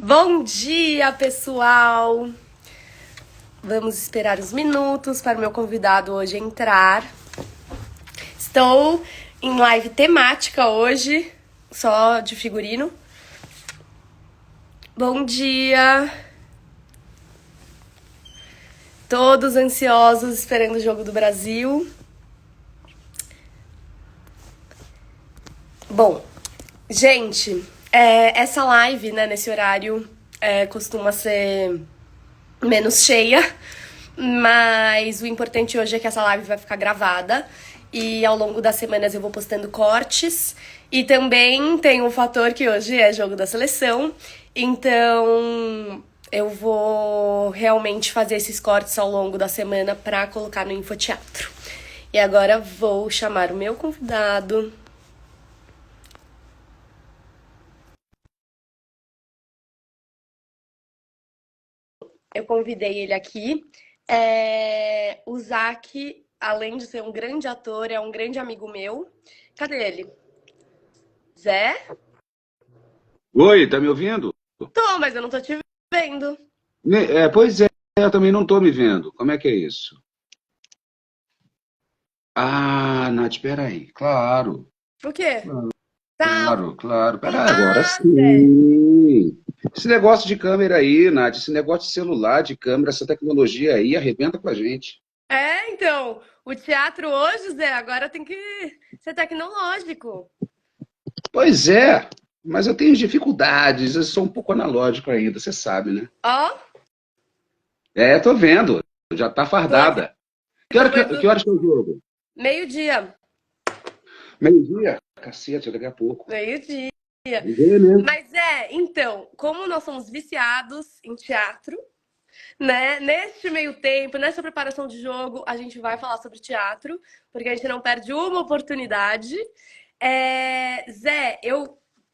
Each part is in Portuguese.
Bom dia, pessoal! Vamos esperar uns minutos para o meu convidado hoje entrar. Estou em live temática hoje, só de figurino. Bom dia! Todos ansiosos esperando o jogo do Brasil. Bom, gente, essa live, né, nesse horário, costuma ser menos cheia, mas o importante hoje é que essa live vai ficar gravada e ao longo das semanas eu vou postando cortes. E também tem um fator que hoje é jogo da seleção, então eu vou realmente fazer esses cortes ao longo da semana para colocar no Infoteatro. E agora vou chamar o meu convidado. Eu convidei ele aqui. O Zac, além de ser um grande ator, é um grande amigo meu. Cadê ele? Zé? Oi, tá me ouvindo? Tô, mas eu não tô te vendo. Pois é, eu também não tô me vendo. Como é que é isso? Ah, Nath, peraí. Claro, O quê? claro, Tá. claro. Peraí, agora Zé. sim. Esse negócio de câmera aí, Nath, esse negócio de celular, de câmera, essa tecnologia aí, arrebenta com a gente. Então, o teatro hoje, Zé, agora tem que ser tecnológico. Pois é, mas eu tenho dificuldades, eu sou um pouco analógico ainda, você sabe, né? Ó, Tô vendo, já tá tô aqui, fardada. Que tô hora vendo que horas que é o jogo? meio-dia. Meio-dia? Cacete, daqui a pouco. Meio-dia. Vê, né? Mas então, como nós somos viciados em teatro, né? Neste meio tempo, nessa preparação de jogo, a gente vai falar sobre teatro, porque a gente não perde uma oportunidade. Zé,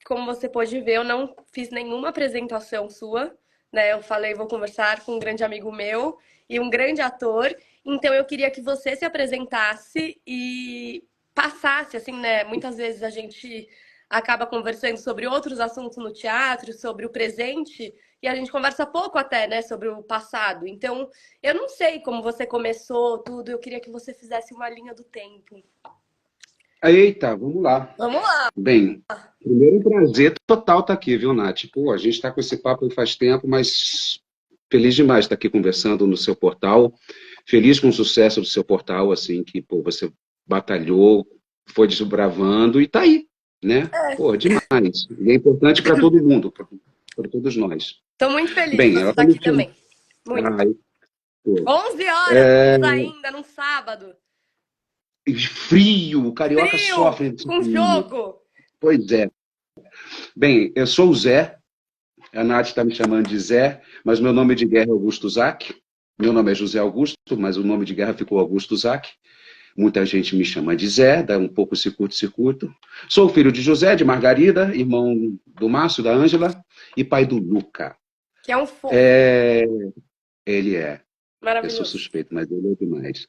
como você pode ver, eu não fiz nenhuma apresentação sua, né? Eu falei, vou conversar com um grande amigo meu e um grande ator. Então eu queria que você se apresentasse e passasse, assim, né? Muitas vezes a gente acaba conversando sobre outros assuntos no teatro, sobre o presente, e a gente conversa pouco até, né, sobre o passado. Então, eu não sei como você começou tudo, eu queria que você fizesse uma linha do tempo. Eita, vamos lá. Vamos lá. Bem, primeiro um prazer total estar aqui, viu, Nath? Pô, a gente está com esse papo aí faz tempo, mas feliz demais estar aqui conversando no seu portal. Feliz com o sucesso do seu portal, assim, que, pô, você batalhou, foi desbravando e está aí, né? Pô, demais. E é importante para todo mundo, para todos nós. Estou muito feliz de Bem, você ela estar me aqui chama. também. Muito. Ai, pô. 11 horas ainda, num sábado. Frio, o carioca Frio, sofre desse com frio. jogo. Pois é. Bem, eu sou o Zé. A Nath está me chamando de Zé, mas meu nome de guerra é Augusto Zac. Meu nome é José Augusto, mas o nome de guerra ficou Augusto Zac. Muita gente me chama de Zé, dá um pouco esse curto-circuito. Sou filho de José, de Margarida, irmão do Márcio, da Ângela, e pai do Luca. Que é um fofo. É, ele é. Eu sou Maravilhoso. suspeito, mas ele é demais.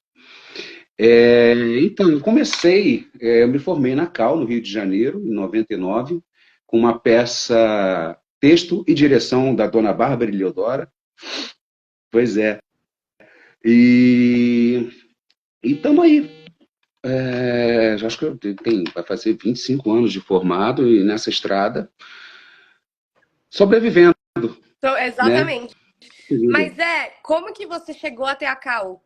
Então, eu me formei na Cal, no Rio de Janeiro, em 99, com uma peça, texto e direção da dona Bárbara Eliodora. Pois é. E estamos aí. Já acho que vai fazer 25 anos de formado e nessa estrada, sobrevivendo, Então, né? exatamente. Mas como que você chegou até a Cal?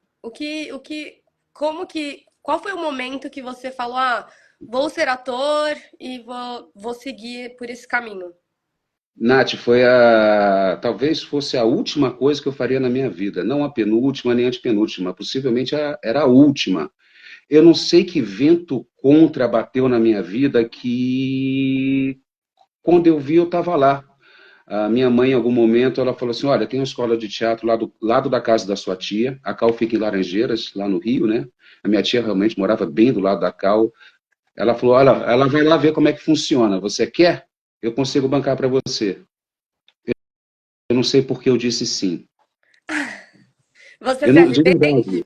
Qual foi o momento que você falou, vou ser ator e vou seguir por esse caminho? Nath, talvez fosse a última coisa que eu faria na minha vida. Não a penúltima nem a antepenúltima, possivelmente era a última. Eu não sei que vento contra bateu na minha vida que, quando eu vi, eu estava lá. A minha mãe, em algum momento, ela falou assim: Olha, tem uma escola de teatro lá do lado da casa da sua tia. A Cal fica em Laranjeiras, lá no Rio, né? A minha tia realmente morava bem do lado da Cal. Ela falou: Olha, ela vai lá ver como é que funciona. Você quer? Eu consigo bancar para você. Eu não sei por que eu disse sim. Você Eu se não, de arrepende?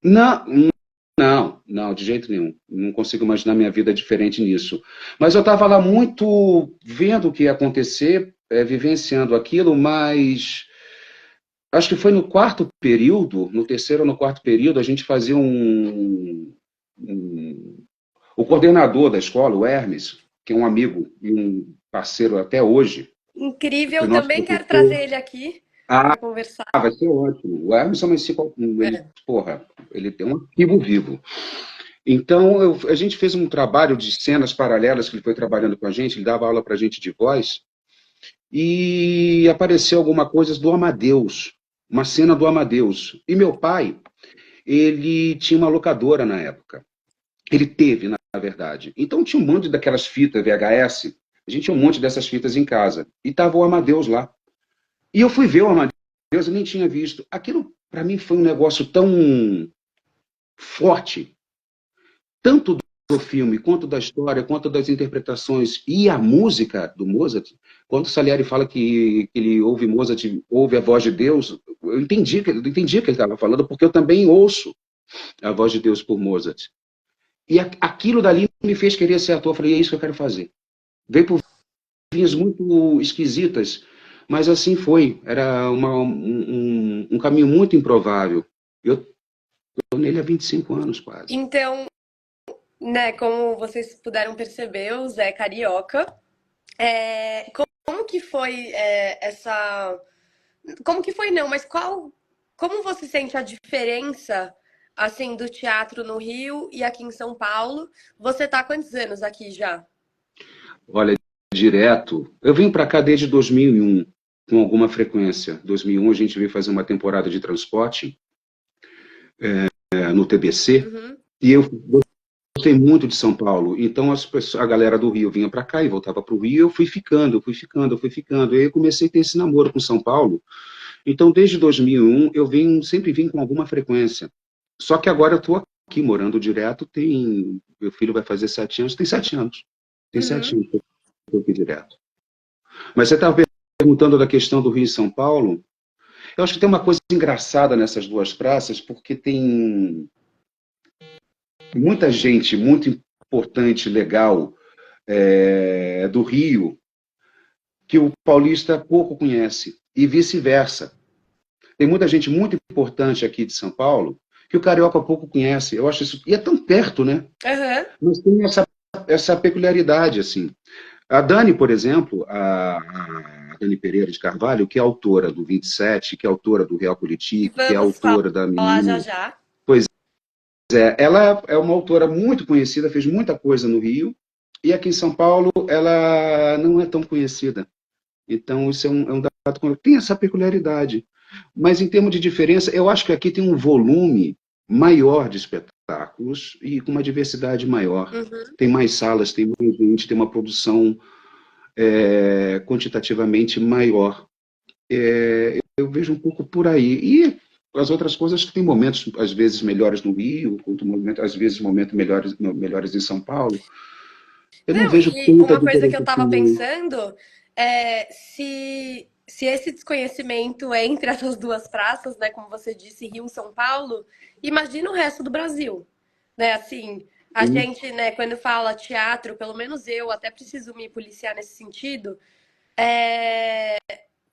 verdade. Não, não, de jeito nenhum. Não consigo imaginar minha vida diferente nisso. Mas eu estava lá muito vendo o que ia acontecer. vivenciando aquilo, mas acho que foi no quarto período, no terceiro ou no quarto período, a gente fazia o coordenador da escola, o Hermes, que é um amigo e um parceiro até hoje, foi Incrível, nosso também quero professor. trazer ele aqui Ah, para conversar. vai ser ótimo. O Hermes é uma ele, É. porra, ele tem um arquivo vivo. Então, a gente fez um trabalho de cenas paralelas que ele foi trabalhando com a gente, ele dava aula para a gente de voz, e apareceu alguma coisa do Amadeus, uma cena do Amadeus. E meu pai, ele tinha uma locadora na época. Ele teve, na verdade. Então tinha um monte daquelas fitas VHS, a gente tinha um monte dessas fitas em casa. E estava o Amadeus lá. E eu fui ver o Amadeus, eu nem tinha visto. Aquilo, para mim, foi um negócio tão forte, tanto do filme, quanto da história, quanto das interpretações e a música do Mozart. Quando o Salieri fala que ele ouve Mozart, ouve a voz de Deus, eu entendi o que ele estava falando, porque eu também ouço a voz de Deus por Mozart. E aquilo dali me fez querer ser ator. Eu falei, é isso que eu quero fazer. Veio por vias muito esquisitas, mas assim foi. Era um caminho muito improvável. Eu estou nele há 25 anos, quase. Então, né, como vocês puderam perceber, o Zé é carioca. Como que foi essa. Como que foi, não, mas qual. Como você sente a diferença, assim, do teatro no Rio e aqui em São Paulo? Você tá há quantos anos aqui já? Olha, direto. Eu vim para cá desde 2001, com alguma frequência. 2001 a gente veio fazer uma temporada de transporte no TBC, Uhum. e eu gostei muito de São Paulo. Então a galera do Rio vinha para cá e voltava para o Rio, e eu fui ficando, eu fui ficando, eu fui ficando. E aí eu comecei a ter esse namoro com São Paulo. Então, desde 2001, sempre vim com alguma frequência. Só que agora eu estou aqui morando direto, meu filho vai fazer 7 anos, tem 7 anos. Tem sete Uhum. anos que eu estou aqui direto. Mas você estava perguntando da questão do Rio e São Paulo. Eu acho que tem uma coisa engraçada nessas duas praças, porque tem muita gente muito importante, legal, do Rio, que o paulista pouco conhece, e vice-versa. Tem muita gente muito importante aqui de São Paulo que o carioca pouco conhece. Eu acho isso. E é tão perto, né? Aham. Mas tem essa peculiaridade, assim. A Dani, por exemplo, a Dani Pereira de Carvalho, que é autora do 27, que é autora do Realpolitik, que é Vamos autora da falar já Menino. já. Pois ela é uma autora muito conhecida, fez muita coisa no Rio, e aqui em São Paulo ela não é tão conhecida. Então, isso é um dado. Tem essa peculiaridade. Mas, em termos de diferença, eu acho que aqui tem um volume maior de espetáculos e com uma diversidade maior. Uhum. Tem mais salas, tem mais gente, tem uma produção quantitativamente maior. Eu vejo um pouco por aí. E as outras coisas que tem momentos, às vezes, melhores no Rio, às vezes, momentos melhores em São Paulo. Eu não Não, vejo e tanta uma coisa que diferença eu assim, tava não. pensando é se esse desconhecimento é entre essas duas praças, né, como você disse, Rio e São Paulo, imagina o resto do Brasil, né? Assim, a gente, né, quando fala teatro, pelo menos eu até preciso me policiar nesse sentido.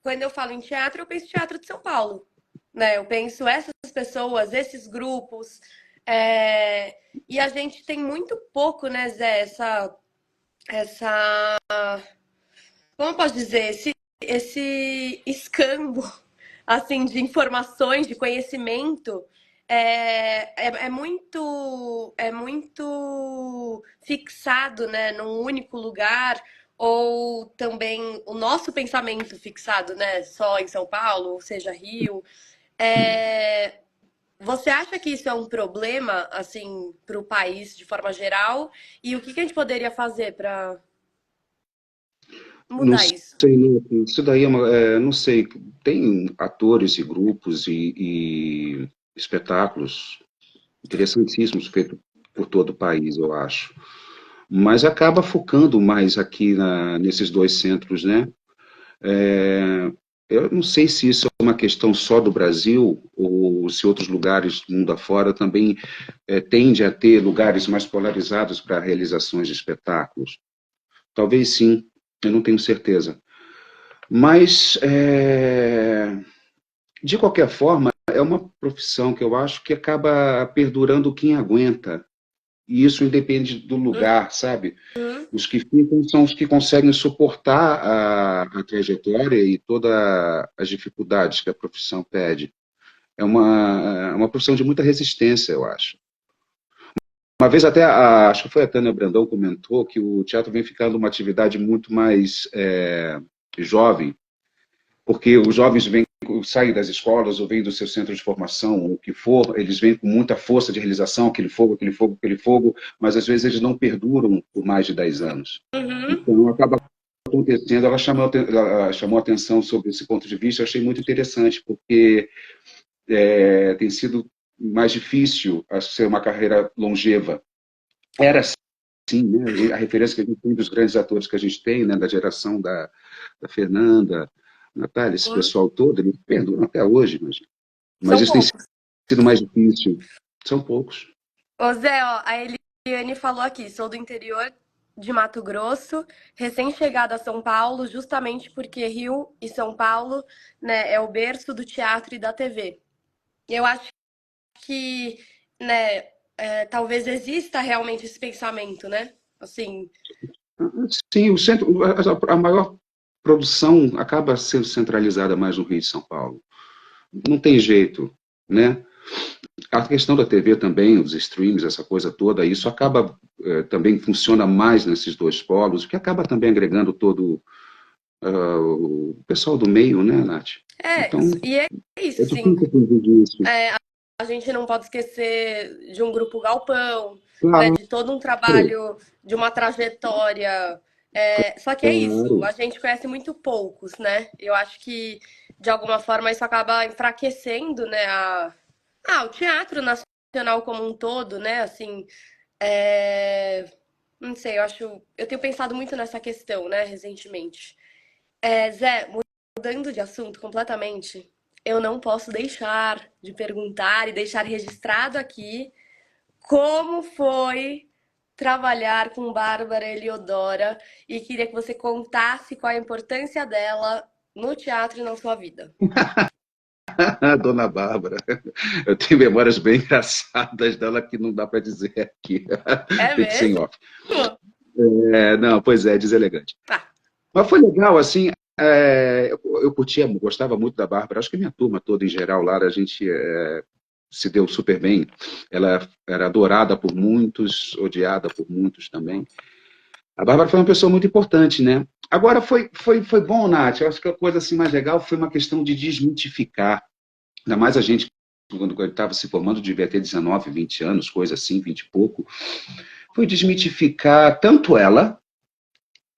Quando eu falo em teatro, eu penso teatro de São Paulo, né? Eu penso essas pessoas, esses grupos, e a gente tem muito pouco, né, Zé, essa como eu posso dizer, esse escambo assim de informações, de conhecimento é muito fixado, né, num único lugar, ou também o nosso pensamento fixado, né, só em São Paulo, ou seja, Rio. É, você acha que isso é um problema, assim, para o país de forma geral? E o que que a gente poderia fazer para Não mudar isso? sei, isso daí não sei, tem atores e grupos e espetáculos interessantíssimos feitos por todo o país, eu acho. Mas acaba focando mais aqui nesses dois centros, né? É, eu não sei se isso é uma questão só do Brasil ou se outros lugares do mundo afora também tende a ter lugares mais polarizados para realizações de espetáculos. Talvez sim, eu não tenho certeza. Mas, de qualquer forma, é uma profissão que eu acho que acaba perdurando quem aguenta. E isso independe do lugar, sabe? Uhum. Os que ficam são os que conseguem suportar a trajetória e todas as dificuldades que a profissão pede. É uma profissão de muita resistência, eu acho. Uma vez até, acho que foi a Tânia Brandão comentou que o teatro vem ficando uma atividade muito mais jovem, porque os jovens vêm, saem das escolas ou vêm do seu centro de formação, ou o que for, eles vêm com muita força de realização, aquele fogo, aquele fogo, aquele fogo, mas às vezes eles não perduram por mais de 10 anos. Uhum. Então, acaba acontecendo, ela chamou atenção sobre esse ponto de vista, eu achei muito interessante, porque tem sido mais difícil a ser uma carreira longeva. Era assim, né? A referência que a gente tem dos grandes atores que a gente tem, né? Da geração da Fernanda, Natália, esse Uhum. pessoal todo, eles perduram até hoje, mas São isso tem poucos. sido mais difícil. São poucos. Ô Zé, ó, a Eliane falou aqui, sou do interior de Mato Grosso, recém-chegada a São Paulo, justamente porque Rio e São Paulo, né, é o berço do teatro e da TV. Eu acho que, né, talvez exista realmente esse pensamento, né? Assim, Sim, a maior produção acaba sendo centralizada mais no Rio de São Paulo. Não tem jeito, né? A questão da TV também, os streams, essa coisa toda, isso acaba também funciona mais nesses dois polos, o que acaba também agregando todo o pessoal do meio, né, Nath? Então, e é é isso, assim, difícil fugir disso. a gente não pode esquecer de um grupo Galpão, né, Claro, de todo um trabalho, de uma trajetória. Só que é isso, claro. a gente conhece muito poucos, né? Eu acho que, de alguma forma, isso acaba enfraquecendo, né, o teatro nacional como um todo, né? Assim, é, não sei, eu tenho pensado muito nessa questão, né, recentemente. Zé, mudando de assunto completamente, eu não posso deixar de perguntar e deixar registrado aqui como foi trabalhar com Bárbara Eliodora e queria que você contasse qual a importância dela no teatro e na sua vida. Dona Bárbara, eu tenho memórias bem engraçadas dela que não dá para dizer aqui. É Tem que ser em mesmo? off. Não, pois é, deselegante. Ah, Mas foi legal, assim, eu curtia, gostava muito da Bárbara, acho que minha turma toda em geral lá, a gente se deu super bem. Ela era adorada por muitos, odiada por muitos também. A Bárbara foi uma pessoa muito importante, né? Agora foi bom, Nath, eu acho que a coisa assim, mais legal foi uma questão de desmitificar. Ainda mais a gente, quando eu estava se formando, devia ter 19, 20 anos, coisa assim, 20 e pouco. Foi desmitificar tanto ela,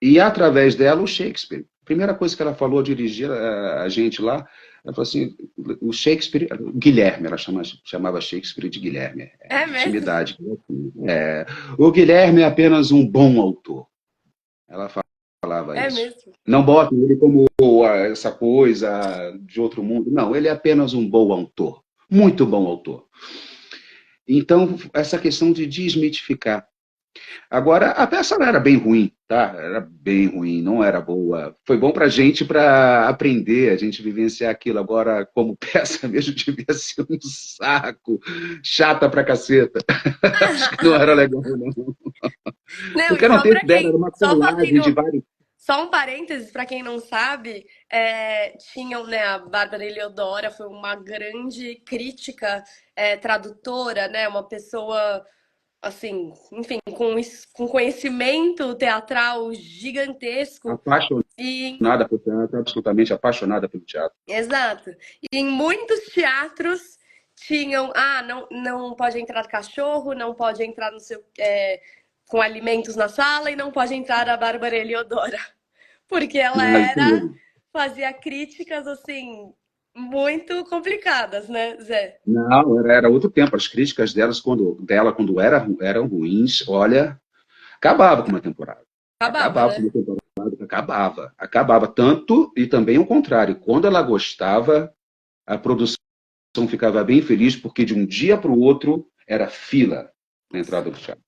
e através dela o Shakespeare. A primeira coisa que ela falou ao dirigir a gente lá, ela falou assim, o Shakespeare, o Guilherme, ela chamava Shakespeare de Guilherme, é de mesmo? intimidade. O Guilherme é apenas um bom autor. Ela falava É isso. mesmo. Não botem ele como essa coisa de outro mundo. Não, ele é apenas um bom autor. Muito bom autor. Então, essa questão de desmitificar. Agora, a peça não era bem ruim, tá? Era bem ruim, não era boa. Foi bom pra gente para aprender, a gente vivenciar aquilo. Agora, como peça mesmo, devia ser um saco, chata pra caceta. Acho que não era legal, não. Não, e Porque não só tem para ideia, quem, era uma só colagem de fazendo vários. só um parênteses para quem não sabe, tinham, né, a Bárbara Eliodora foi uma grande crítica, tradutora, né, uma pessoa assim, enfim, com conhecimento teatral gigantesco e Apaixonada por teatro, absolutamente apaixonada pelo teatro. exato. E em muitos teatros tinham, não pode entrar cachorro, não pode entrar no seu, com alimentos na sala e não pode entrar a Bárbara Eliodora. Porque ela Ah, isso mesmo. fazia críticas assim muito complicadas, né, Zé? Não, era outro tempo. As críticas quando eram ruins, olha, acabava com uma temporada. Acabava, Acabava com né? uma temporada, acabava. Acabava tanto e também o contrário. Quando ela gostava, a produção ficava bem feliz, porque de um dia para o outro era fila na entrada do teatro.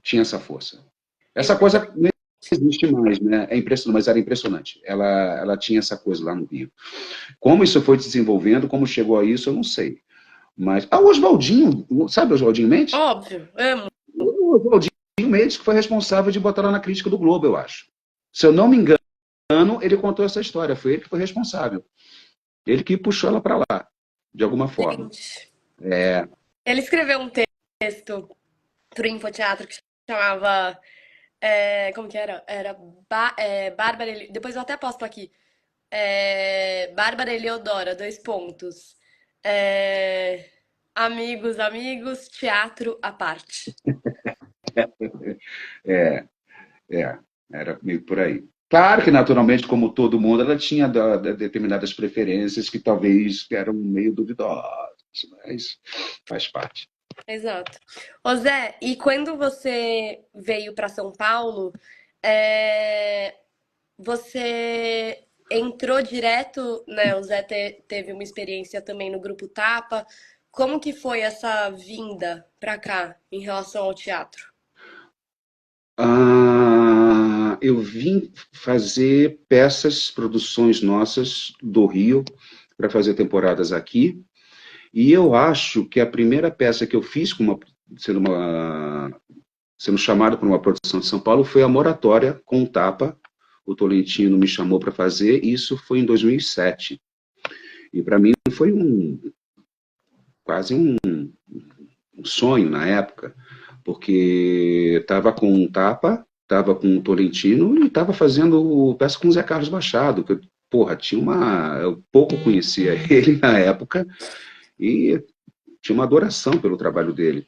Tinha essa força. Essa Exa- coisa existe mais, né? É impressionante, mas era impressionante. Ela tinha essa coisa lá no Rio. Como isso foi desenvolvendo, como chegou a isso, eu não sei. Mas. Ah, o Oswaldinho, sabe o Oswaldinho Mendes? Óbvio, amo. O Oswaldinho Mendes que foi responsável de botar lá na crítica do Globo, eu acho. Se eu não me engano, ele contou essa história. Foi ele que foi responsável. Ele que puxou ela para lá, de alguma forma. Gente, É, ele escreveu um texto pro Infoteatro que chamava. Como que era? Era Bárbara. Depois eu até posto aqui. Bárbara Eleodora, dois pontos. É, amigos, amigos, teatro à parte. é, era meio por aí. Claro que, naturalmente, como todo mundo, ela tinha determinadas preferências que talvez eram meio duvidosas, mas faz parte. Exato. Ô Zé, e quando você veio para São Paulo, é, você entrou direto, né? O Zé teve uma experiência também no Grupo Tapa. Como que foi essa vinda para cá em relação ao teatro? Eu vim fazer peças, produções nossas do Rio, para fazer temporadas aqui, e eu acho que a primeira peça que eu fiz, sendo, sendo chamado para uma produção de São Paulo, foi a Moratória com o Tapa. O Tolentino me chamou para fazer, e isso foi em 2007. E para mim foi quase um sonho na época, porque estava com o Tapa, estava com o Tolentino e estava fazendo peça com o Zé Carlos Machado, que, porra, tinha uma. Eu pouco conhecia ele na época e tinha uma adoração pelo trabalho dele.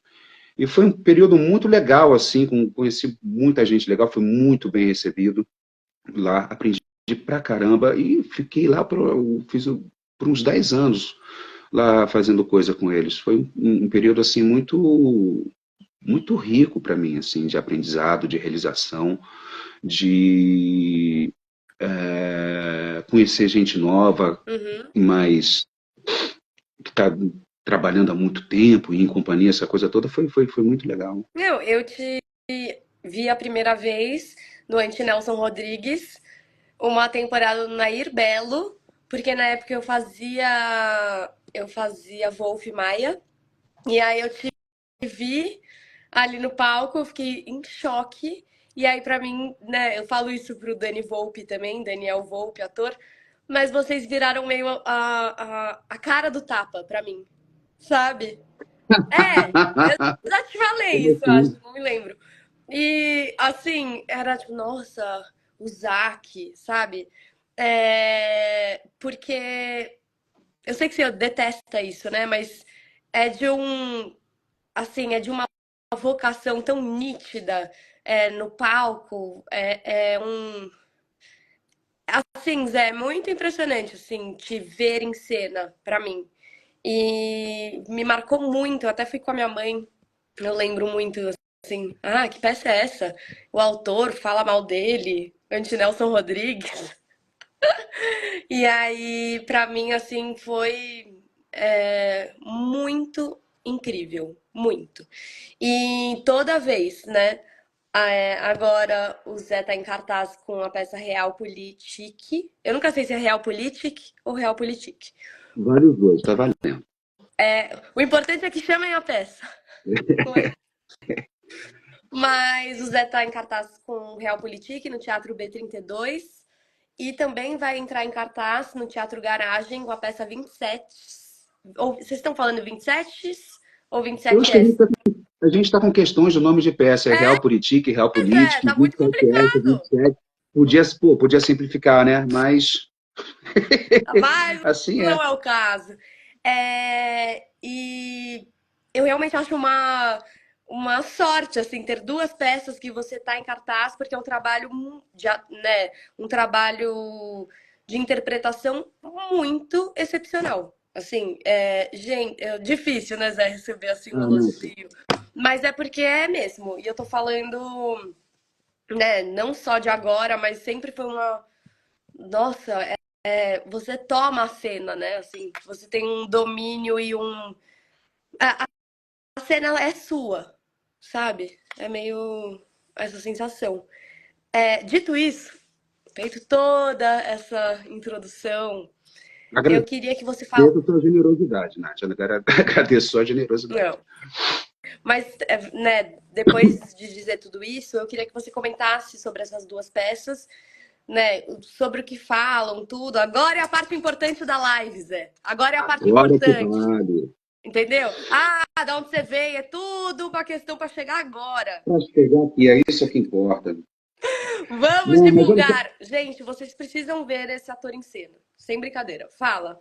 E foi um período muito legal, assim, conheci muita gente legal, fui muito bem recebido lá, aprendi pra caramba e fiquei lá, por uns 10 anos lá fazendo coisa com eles. Foi um período, assim, muito rico para mim, assim, de aprendizado, de realização, de conhecer gente nova, Uhum. mas que está trabalhando há muito tempo e em companhia, essa coisa toda, foi muito legal. Eu te vi a primeira vez no Anti-Nelson Rodrigues, uma temporada do Nair Belo, porque na época eu fazia Wolf Maia, e aí eu te vi ali no palco, eu fiquei em choque. E aí, pra mim, né, eu falo isso pro Dani Volpe também, Daniel Volpe, ator, mas vocês viraram meio a cara do tapa pra mim, sabe? É, eu já te falei Como isso, eu assim? acho, não me lembro. E assim, era tipo, nossa, o Zac, sabe? Porque eu sei que você detesta isso, né? Mas é de um, assim, é de uma vocação tão nítida no palco. Assim, Zé, é muito impressionante, assim, te ver em cena, pra mim. E me marcou muito, eu até fui com a minha mãe, eu lembro muito, assim, que peça é essa? O autor fala mal dele, Anti-Nelson Rodrigues. E aí, pra mim, assim, foi muito incrível, muito. E toda vez, né? Agora o Zé tá em cartaz com a peça Realpolitik. Eu nunca sei se é Realpolitik ou Realpolitik. Vários dois, tá valendo. O importante é que chamem a peça. Não é? Mas o Zé tá em cartaz com Realpolitik no Teatro B32. E também vai entrar em cartaz no Teatro Garagem com a peça 27. Ou, vocês estão falando 27 ou Eu acho que 27S? a gente tá com questões de nome de peça, é Real Politique, Real Pois é, Política, tá muito 27S, complicado. 27. Podia simplificar, né? Mas Mas assim é. não é o caso. E eu realmente acho uma sorte, assim, ter duas peças que você tá em cartaz, porque é um trabalho, né, um trabalho de interpretação muito excepcional. Assim, gente, é difícil, né, Zé, receber assim um Ah, não, sim. elogio. Mas é porque é mesmo. E eu tô falando, né, não só de agora, mas sempre foi uma. Nossa, você toma a cena, né? Assim, você tem um domínio e um. A cena ela é sua, sabe? É meio essa sensação. Dito isso, feito toda essa introdução, eu Agradeço queria que você falasse. a sua generosidade, Nath. Agradeço a sua generosidade. Não, mas, né, depois de dizer tudo isso, eu queria que você comentasse sobre essas duas peças, né, sobre o que falam, tudo. Agora é a parte importante da live, Zé. Agora é a parte Agora que importante, vale. entendeu? Ah, da onde você veio, é tudo uma questão para chegar agora. Para chegar aqui, é isso que importa. Vamos Não, mas olha só. divulgar. Gente, vocês precisam ver esse ator em cena. Sem brincadeira. Fala.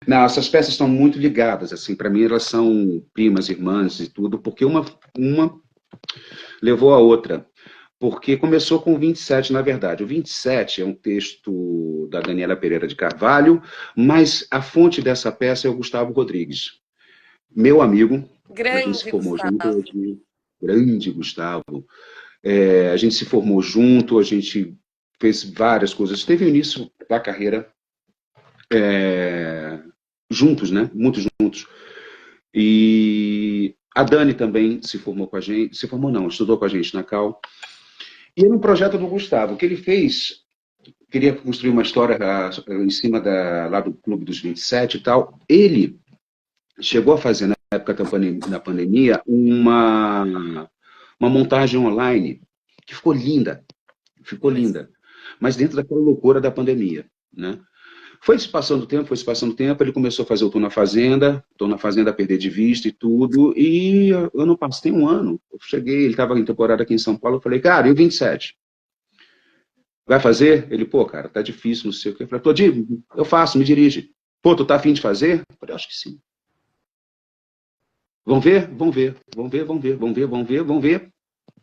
Não, essas peças estão muito ligadas, assim, para mim elas são primas, irmãs e tudo, porque uma levou a outra. Porque começou com o 27, na verdade. O 27 é um texto da Daniela Pereira de Carvalho, mas a fonte dessa peça é o Gustavo Rodrigues, meu amigo. A gente se Grande formou junto Gustavo. hoje, grande Gustavo. A gente se formou junto, a gente fez várias coisas. Teve o início da carreira juntos, né? Muito juntos. E a Dani também se formou com a gente, se formou não, estudou com a gente na Cal. E era um projeto do Gustavo, que ele fez, queria construir uma história em cima lá do Clube dos 27 e tal. Ele chegou a fazer, na época da pandemia, uma montagem online, que ficou linda, mas dentro daquela loucura da pandemia, né? Foi se passando o tempo, ele começou a fazer o Tô na Fazenda a perder de vista e tudo, e eu não passei um ano, eu cheguei, ele estava em temporada aqui em São Paulo, eu falei, cara, e o 27? Vai fazer? Ele, pô, cara, tá difícil, não sei o que. Eu falei, Todi, eu faço, me dirige. Pô, tu tá afim de fazer? Eu falei, acho que sim. Vamos ver? Vamos ver. Vamos ver, vamos ver, vamos ver, vamos ver, vamos ver.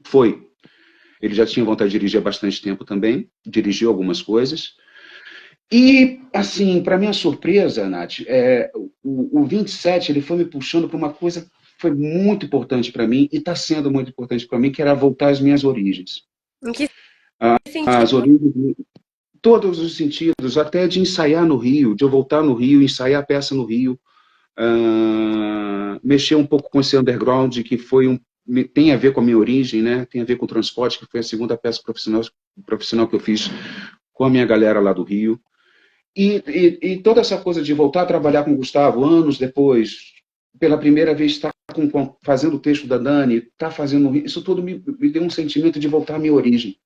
Foi. Ele já tinha vontade de dirigir há bastante tempo também, dirigiu algumas coisas. E, assim, para minha surpresa, Nath, o 27 ele foi me puxando para uma coisa que foi muito importante para mim e está sendo muito importante para mim, que era voltar às minhas origens. Em que As sentido? origens, todos os sentidos, até de ensaiar no Rio, de eu voltar no Rio, ensaiar a peça no Rio, mexer um pouco com esse underground, que tem a ver com a minha origem, né? Tem a ver com o transporte, que foi a segunda peça profissional que eu fiz com a minha galera lá do Rio. E toda essa coisa de voltar a trabalhar com o Gustavo anos depois, pela primeira vez estar fazendo o texto da Dani, estar fazendo isso tudo me deu um sentimento de voltar à minha origem.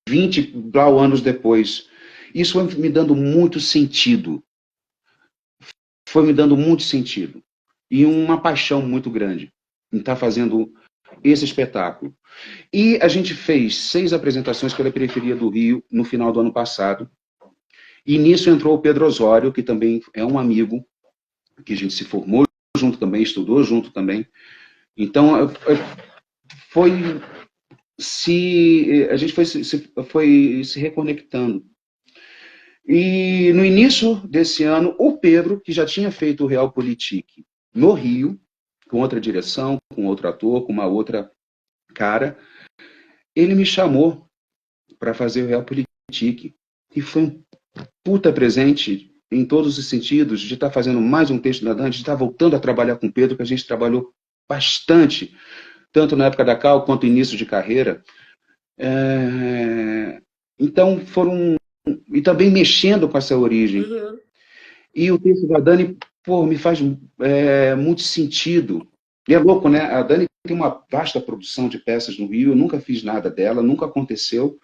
20 anos depois. Isso foi me dando muito sentido. Foi me dando muito sentido. E uma paixão muito grande em estar fazendo esse espetáculo. E a gente fez 6 apresentações pela periferia do Rio no final do ano passado. E nisso entrou o Pedro Osório, que também é um amigo, que a gente se formou junto também, estudou junto também. Então, foi a gente foi se reconectando. E no início desse ano, o Pedro, que já tinha feito o Realpolitik no Rio, com outra direção, com outro ator, com uma outra cara, ele me chamou para fazer o Realpolitik. E foi um puta presente em todos os sentidos, de estar fazendo mais um texto da Dante, de estar voltando a trabalhar com o Pedro, que a gente trabalhou bastante, tanto na época da Cal quanto início de carreira. Então foram. E também mexendo com essa origem. Uhum. E o texto da Dani, pô, me faz muito sentido. E é louco, né? A Dani tem uma vasta produção de peças no Rio, eu nunca fiz nada dela, nunca aconteceu.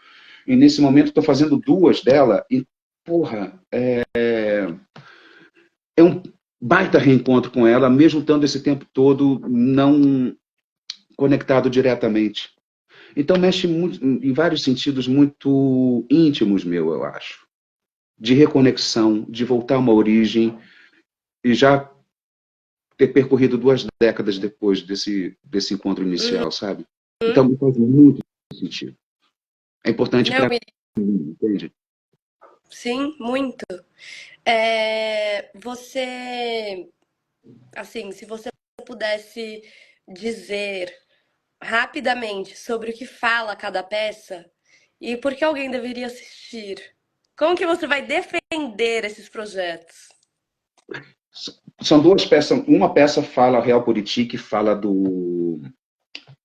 E nesse momento estou fazendo 2 dela, e, porra, é um baita reencontro com ela, mesmo estando esse tempo todo não conectado diretamente. Então mexe muito, em vários sentidos muito íntimos, eu acho. De reconexão, de voltar a uma origem, e já ter percorrido 2 décadas depois desse encontro Uhum. inicial, sabe? Então me faz muito sentido. É importante Não, para mim, entende? sim, muito. Você, assim, se você pudesse dizer rapidamente sobre o que fala cada peça e por que alguém deveria assistir, como que você vai defender esses projetos? São 2 peças. Uma peça fala Realpolitik, fala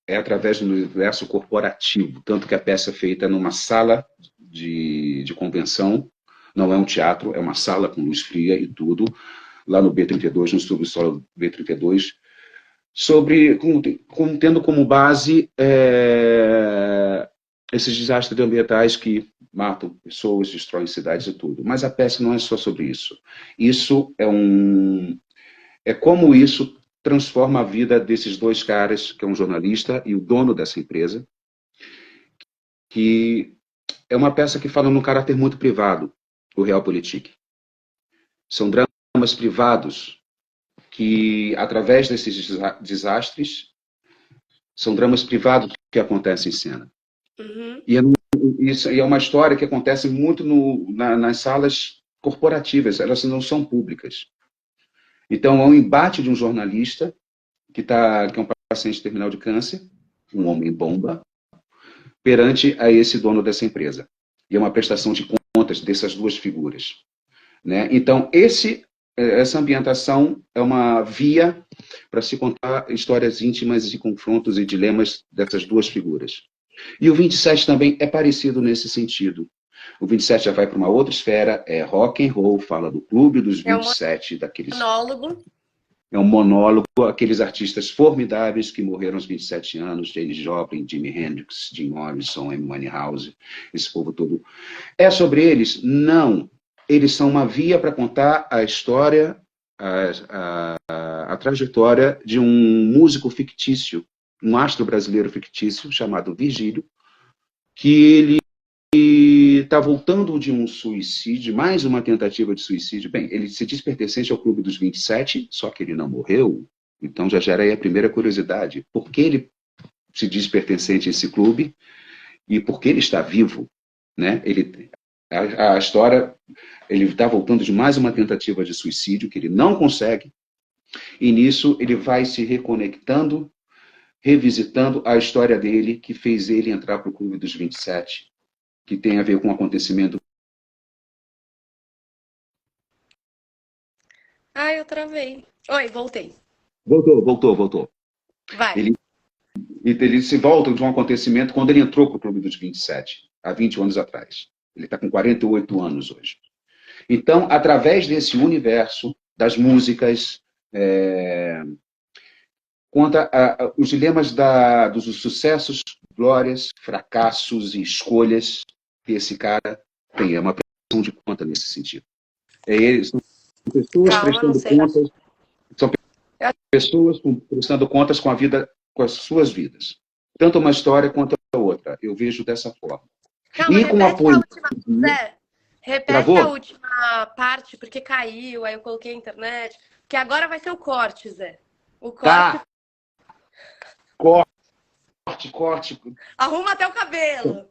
é através do universo corporativo, tanto que a peça é feita numa sala de convenção, não é um teatro, é uma sala com luz fria e tudo, lá no B32, no subsolo do B32, tendo como base esses desastres ambientais que matam pessoas, destroem cidades e tudo. Mas a peça não é só sobre isso. Isso é como isso transforma a vida desses dois caras, que é um jornalista e o dono dessa empresa, que é uma peça que fala num caráter muito privado, o Realpolitik. São dramas privados que, através desses desastres, são dramas privados que acontecem em cena. Uhum. E é uma história que acontece muito nas salas corporativas, elas não são públicas. Então, é um embate de um jornalista que é um paciente terminal de câncer, um homem-bomba, perante a esse dono dessa empresa. E é uma prestação de contas dessas duas figuras. Né? Então, essa ambientação é uma via para se contar histórias íntimas de confrontos e dilemas dessas duas figuras. E o 27 também é parecido nesse sentido. O 27 já vai para uma outra esfera, é rock and roll, fala do clube dos É um 27, daqueles. monólogo. É um monólogo, aqueles artistas formidáveis que morreram aos 27 anos, Janis Joplin, Jimi Hendrix, Jim Morrison, Amy Winehouse, esse povo todo. É sobre eles? Não. Eles são uma via para contar a história, a trajetória de um músico fictício, um astro brasileiro fictício chamado Virgílio, que ele está voltando de um suicídio, mais uma tentativa de suicídio. Bem, ele se diz pertencente ao Clube dos 27, só que ele não morreu. Então já gera aí a primeira curiosidade. Por que ele se diz pertencente a esse clube e por que ele está vivo? Né? A história, ele está voltando de mais uma tentativa de suicídio que ele não consegue, e nisso ele vai se reconectando, revisitando a história dele, que fez ele entrar para o Clube dos 27, que tem a ver com um acontecimento. Ai, eu travei. Oi, voltei. Voltou. Vai. Ele se volta de um acontecimento quando ele entrou para o Clube dos 27, há 20 anos atrás. Ele está com 48 anos hoje. Então, através desse universo das músicas, conta os dilemas dos sucessos, glórias, fracassos e escolhas que esse cara tem. É uma prestação de conta nesse sentido. São pessoas Calma, não prestando sei. contas, são pessoas prestando contas com a vida, com as suas vidas. Tanto uma história quanto a outra. Eu vejo dessa forma. Calma, E com repete a apoio. última. Zé, repete a Travou? última parte, porque caiu, aí eu coloquei a internet. Porque agora vai ser o corte, Zé. O corte. Tá. Corte. Arruma até o cabelo.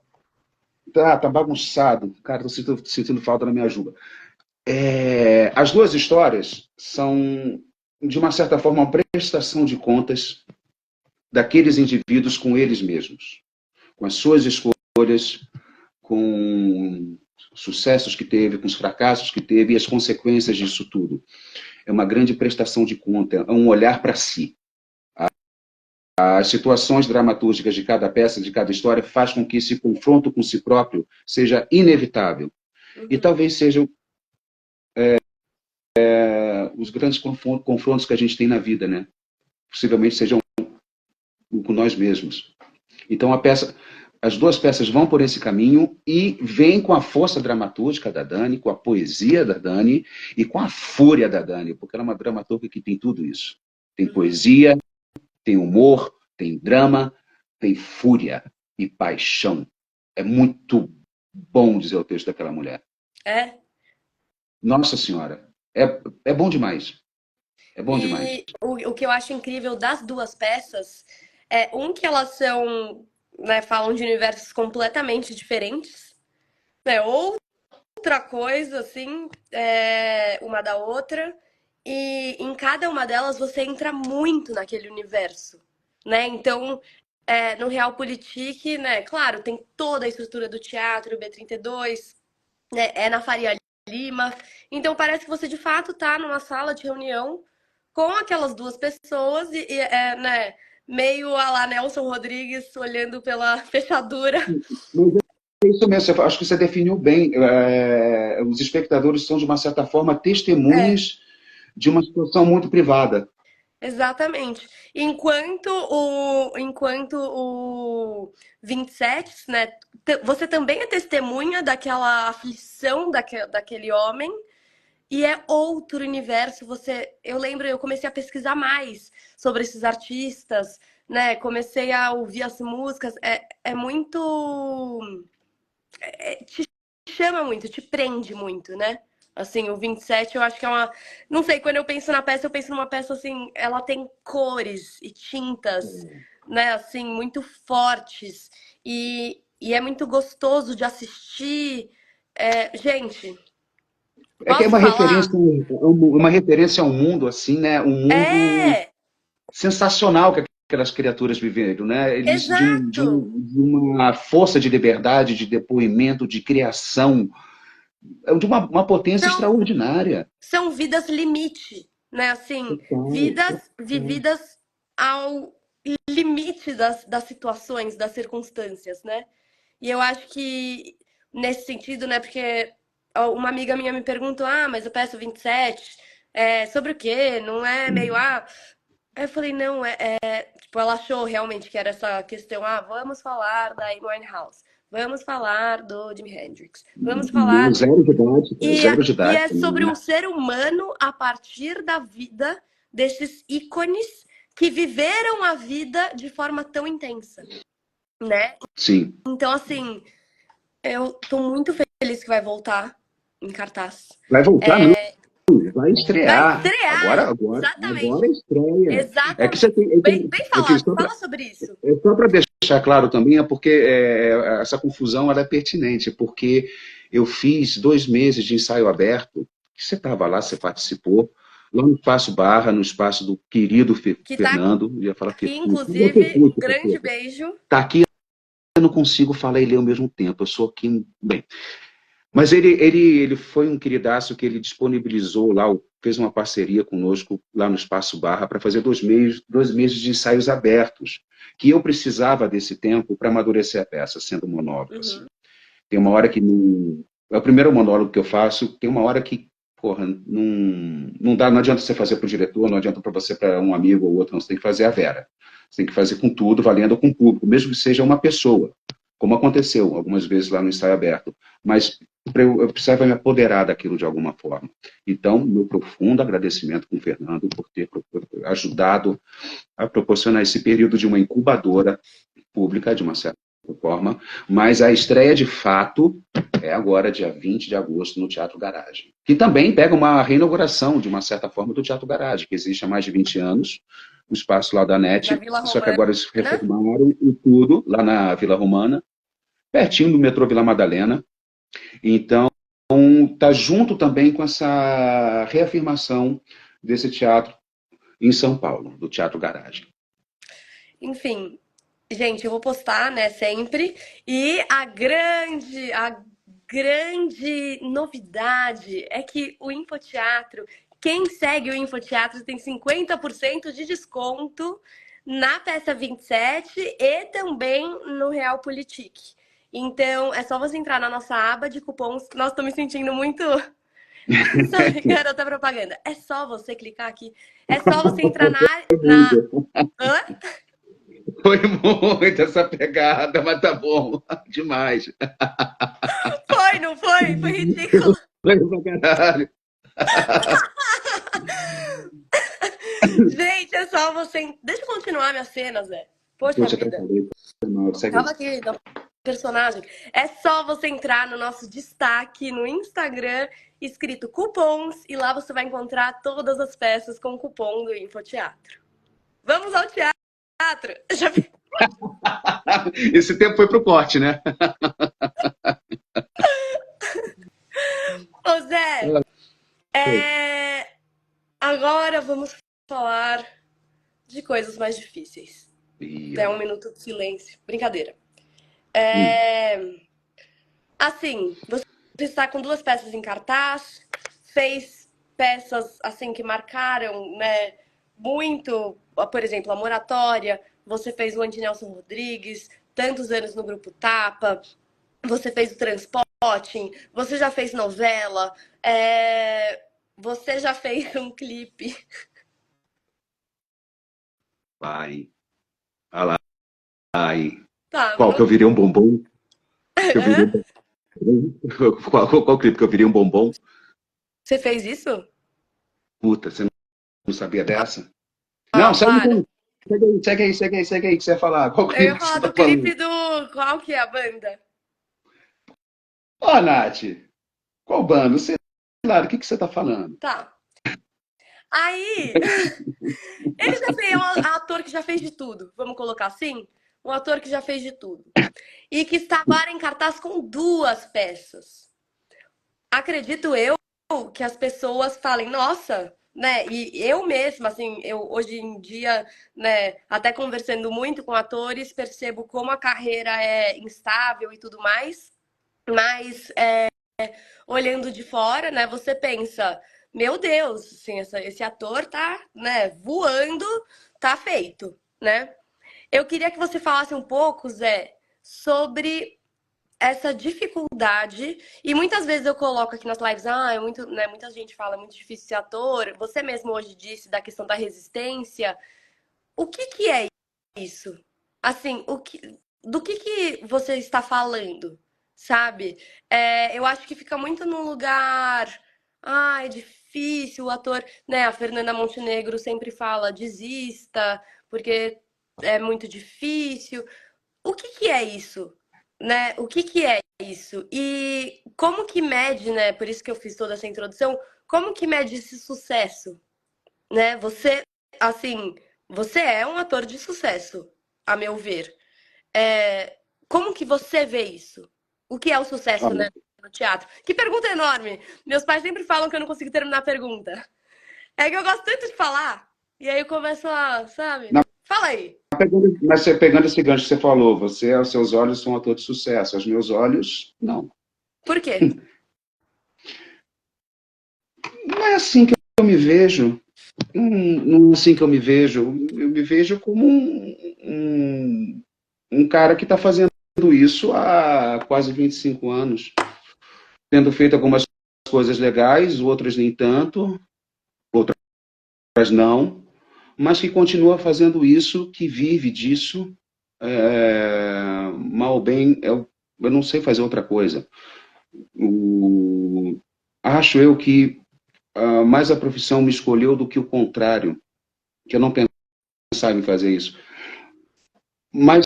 Tá bagunçado. Cara, tô sentindo falta da minha ajuda. As duas histórias são, de uma certa forma, uma prestação de contas daqueles indivíduos com eles mesmos, com as suas escolhas, com os sucessos que teve, com os fracassos que teve e as consequências disso tudo. É uma grande prestação de conta, é um olhar para si. As situações dramatúrgicas de cada peça, de cada história, faz com que esse confronto com si próprio seja inevitável. E talvez sejam os grandes confrontos que a gente tem na vida, né? Possivelmente sejam com nós mesmos. Então as duas peças vão por esse caminho e vêm com a força dramatúrgica da Dani, com a poesia da Dani e com a fúria da Dani, porque ela é uma dramaturga que tem tudo isso. Tem poesia, tem humor, tem drama, tem fúria e paixão. É muito bom dizer o texto daquela mulher. É? Nossa Senhora, é bom demais. É bom demais. E o que eu acho incrível das duas peças é, que elas são, né, falam de universos completamente diferentes, né? Outra coisa, assim, uma da outra. E em cada uma delas você entra muito naquele universo, né? Então, no Realpolitik, né, claro, tem toda a estrutura do teatro, o B32, né, é na Faria Lima. Então parece que você de fato tá numa sala de reunião com aquelas duas pessoas né, meio a lá Nelson Rodrigues olhando pela fechadura. Mas é isso mesmo, eu acho que você definiu bem. Os espectadores são, de uma certa forma, É, testemunhas de uma situação muito privada. exatamente. Enquanto o 27, né, você também é testemunha daquela aflição daquele homem. E é outro universo. Eu lembro, eu comecei a pesquisar mais sobre esses artistas, né? Comecei a ouvir as músicas. É muito, te chama muito, te prende muito, né? Assim, o 27 eu acho que é uma. Não sei, quando eu penso na peça, eu penso numa peça assim, ela tem cores e tintas, né? Assim, muito fortes. E é muito gostoso de assistir. Gente, É que é posso falar? uma referência ao mundo, assim, né? Um mundo É! sensacional que aquelas criaturas viveram, né? Eles Exato! de uma força de liberdade, de depoimento, de criação, de uma potência São, extraordinária. são vidas limite, né? Assim, Total, vidas total. vividas ao limite das situações, das circunstâncias, né? E eu acho que nesse sentido, né? Porque uma amiga minha me perguntou: ah, mas eu peço 27, sobre o quê? Não é meio. Ah. Aí eu falei: não, tipo, ela achou realmente que era essa questão: ah, vamos falar da Amy Winehouse, vamos falar do Jimi Hendrix, vamos Não, falar. zero de idade, E, zero de e idade é também, sobre um né? ser humano a partir da vida desses ícones que viveram a vida de forma tão intensa, né? Sim. Então, assim, eu tô muito feliz que vai voltar em cartaz. Vai voltar, não, vai Vai estrear. estrear! Agora Exatamente! estreia. É que você Exatamente! tem, Bem é que falado, fala sobre isso. só para deixar claro também, é porque essa confusão ela é pertinente, porque eu fiz 2 meses de ensaio aberto, que você estava lá, você participou, lá no Espaço Barra, no espaço do querido Que tá Fernando, ia falar aqui, Fefuto, inclusive, um grande beijo. tá aqui, eu não consigo falar e ler ao mesmo tempo, eu sou aqui, bem, mas ele foi um queridaço que ele disponibilizou lá, fez uma parceria conosco lá no Espaço Barra para fazer 2 meses de ensaios abertos, que eu precisava desse tempo para amadurecer a peça, sendo monólogo, assim. Uhum. Tem uma hora que não... É o primeiro monólogo que eu faço, tem uma hora que, porra, não dá, não adianta você fazer para o diretor, não adianta para você, para um amigo ou outro, não, você tem que fazer a Vera. Você tem que fazer com tudo, valendo com o público, mesmo que seja uma pessoa, como aconteceu algumas vezes lá no ensaio aberto. Mas eu precisava me apoderar daquilo de alguma forma. Então, meu profundo agradecimento com o Fernando por ter ajudado a proporcionar esse período de uma incubadora pública, de uma certa forma, mas a estreia de fato é agora, dia 20 de agosto, no Teatro Garagem. Que também pega uma reinauguração, de uma certa forma, do Teatro Garagem, que existe há mais de 20 anos, o espaço lá da Na NET, Vila só que Romana. agora eles reformaram e tudo, lá na Vila Romana, pertinho do metrô Vila Madalena. Então, está junto também com essa reafirmação desse teatro em São Paulo, do Teatro Garagem. Enfim, gente, eu vou postar, né, sempre. E a grande novidade é que o Infoteatro, quem segue o Infoteatro tem 50% de desconto na peça 27 e também no Real Politic. Então, é só você entrar na nossa aba de cupons. Nossa, tô me sentindo muito, sabe, garota propaganda. É só você clicar aqui. É só você entrar na... Hã? Foi muito essa pegada, mas tá bom, demais. Foi, não foi? Foi ridículo. Foi pra caralho. Gente, é só você. Deixa eu continuar minha cena, Zé. Poxa Poxa, vida. atrapalhei. Não, segue Tava aí. aqui no personagem. É só você entrar no nosso destaque no Instagram, escrito cupons, e lá você vai encontrar todas as peças com cupom do Infoteatro. Vamos ao teatro! Já... Esse tempo foi pro corte, né? Ô, Zé, Foi. agora vamos falar de coisas mais difíceis. Ih, Até olha um lá. minuto de silêncio. Brincadeira. Hum. É... Assim, você está com duas peças em cartaz, fez peças assim que marcaram, né, muito, por exemplo, a Moratória, você fez o Andy Nelson Rodrigues, tantos anos no Grupo Tapa, você fez o Transporting, você já fez novela, você já fez um clipe. Vai. Ah lá. Ai. Tá, Qual que eu virei um bombom? Que eu virei um bombom? Qual clipe que eu virei um bombom? você fez isso? Puta, você não sabia dessa? Ah, Não, segue para. aí. Segue aí que você ia falar. Qual Eu ia clipe que você falar tá do falando? clipe do. Qual que é a banda? Ó, Nath, qual banda? Sei lá, o que que você tá falando? Tá. Aí, ele já fez, é um ator que já fez de tudo, vamos colocar assim? Um ator que já fez de tudo. E que está agora em cartaz com duas peças. Acredito eu que as pessoas falem, nossa, né? E eu mesma, assim, eu hoje em dia, né, até conversando muito com atores, percebo como a carreira é instável e tudo mais, mas olhando de fora, né, você pensa, meu Deus, assim, esse ator tá, né, voando, tá feito, né? Eu queria que você falasse um pouco, Zé, sobre essa dificuldade, e muitas vezes eu coloco aqui nas lives, é muito, né, muita gente fala, é muito difícil ser ator, você mesmo hoje disse da questão da resistência, o que que é isso? Assim, do que você está falando, sabe? Eu acho que fica muito num lugar, é difícil, o ator, né, a Fernanda Montenegro sempre fala, desista, porque é muito difícil, o que que é isso? Né? O que que é isso? E como que mede, né? Por isso que eu fiz toda essa introdução, como que mede esse sucesso, né? Você, assim, você é um ator de sucesso, a meu ver. É, como que você vê isso? O que é o sucesso, né, no teatro? Que pergunta enorme! Meus pais sempre falam que eu não consigo terminar a pergunta. É que eu gosto tanto de falar, e aí eu começo a, sabe? Não, Fala aí. mas você pegando esse gancho que você falou, você, aos seus olhos, são um ator de sucesso. Aos meus olhos, não. Por quê? Não é assim que eu me vejo. Não é assim que eu me vejo. Eu me vejo como um cara que está fazendo isso há quase 25 anos, tendo feito algumas coisas legais, outras nem tanto, outras não, mas que continua fazendo isso, que vive disso, mal ou bem, eu não sei fazer outra coisa. O, acho eu que mais a profissão me escolheu do que o contrário, que eu não pensava em fazer isso. Mas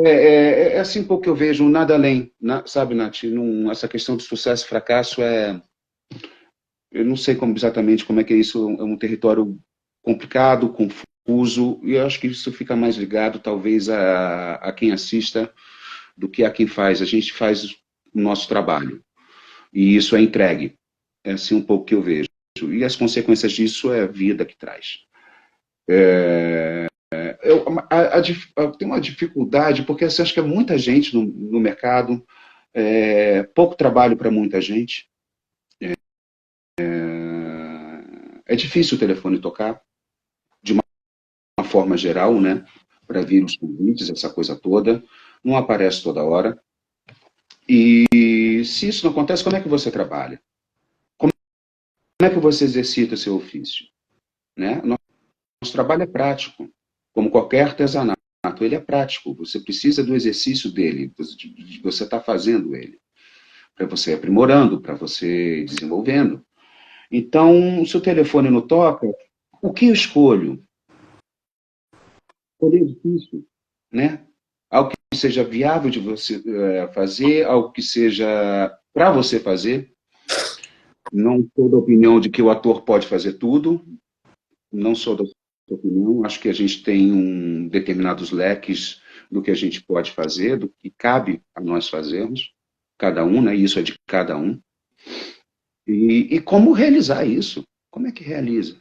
é assim um pouco que eu vejo, nada além, sabe, Nath? Essa questão de sucesso e fracasso eu não sei exatamente como é que é isso, é um território complicado, confuso, e eu acho que isso fica mais ligado, talvez, a quem assista do que a quem faz. A gente faz o nosso trabalho, e isso é entregue. É assim um pouco que eu vejo. E as consequências disso é a vida que traz. Eu, tem uma dificuldade, porque assim, acho que é muita gente no mercado, pouco trabalho para muita gente. É difícil o telefone tocar, de uma forma geral, né? Para vir os convites, essa coisa toda. Não aparece toda hora. E se isso não acontece, como é que você trabalha? Como é que você exercita seu ofício? Né? Nosso trabalho é prático, como qualquer artesanato, ele é prático. Você precisa do exercício dele, de você está fazendo ele, para você ir aprimorando, para você ir desenvolvendo. Então, se o telefone não toca, o que eu escolho? Escolher é difícil, né? Algo que seja viável de você fazer, algo que seja para você fazer. Não sou da opinião de que o ator pode fazer tudo, não sou da opinião. Acho que a gente tem determinados leques do que a gente pode fazer, do que cabe a nós fazermos, cada um, né? Isso é de cada um. E como realizar isso? Como é que realiza,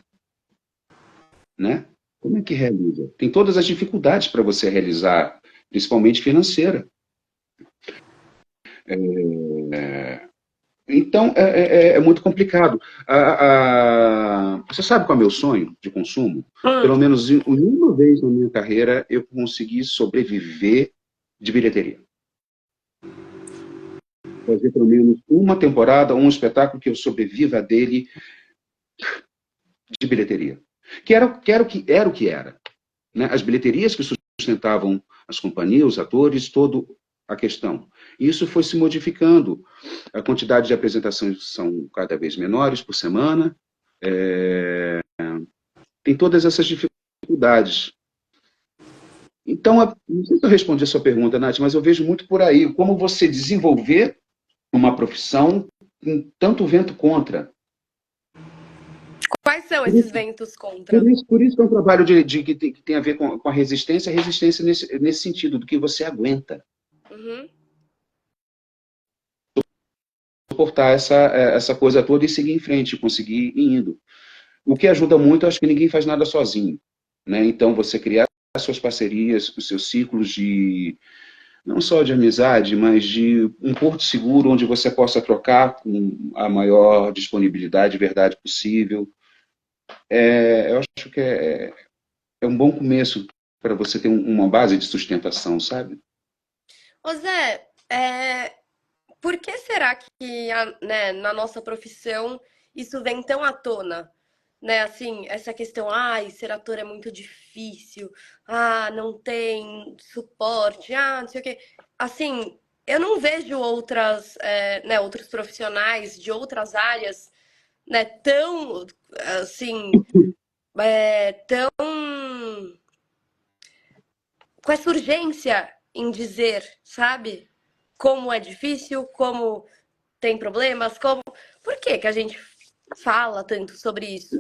né? Como é que realiza? Tem todas as dificuldades para você realizar, principalmente financeira. Então, é muito complicado. Você sabe qual é o meu sonho de consumo? Hum. Pelo menos uma vez na minha carreira eu consegui sobreviver de bilheteria. Fazer pelo menos uma temporada, um espetáculo que eu sobreviva dele de bilheteria. Que era o que era. Né? As bilheterias que sustentavam as companhias, os atores, toda a questão. Isso foi se modificando. A quantidade de apresentações são cada vez menores por semana. Tem todas essas dificuldades. Então, não sei se eu respondi a sua pergunta, Nath, mas eu vejo muito por aí como você desenvolver uma profissão com tanto vento contra. Quais são Por esses isso, ventos por contra? isso, por isso que é um trabalho que tem a ver com a resistência nesse sentido, do que você aguenta. Uhum. Suportar essa coisa toda e seguir em frente, conseguir ir indo. O que ajuda muito, eu acho que ninguém faz nada sozinho. Né? Então, você criar as suas parcerias, os seus ciclos de, não só de amizade, mas de um porto seguro onde você possa trocar com a maior disponibilidade e verdade possível. Eu acho que é um bom começo para você ter uma base de sustentação, sabe? Ô Zé, por que será que né, na nossa profissão isso vem tão à tona? Né, assim, essa questão, ai, ser ator é muito difícil, não tem suporte, não sei o quê. Assim, eu não vejo né, outros profissionais de outras áreas, né, tão, assim, tão com essa urgência em dizer, sabe? Como é difícil, como tem problemas, como. Por que que a gente fala tanto sobre isso?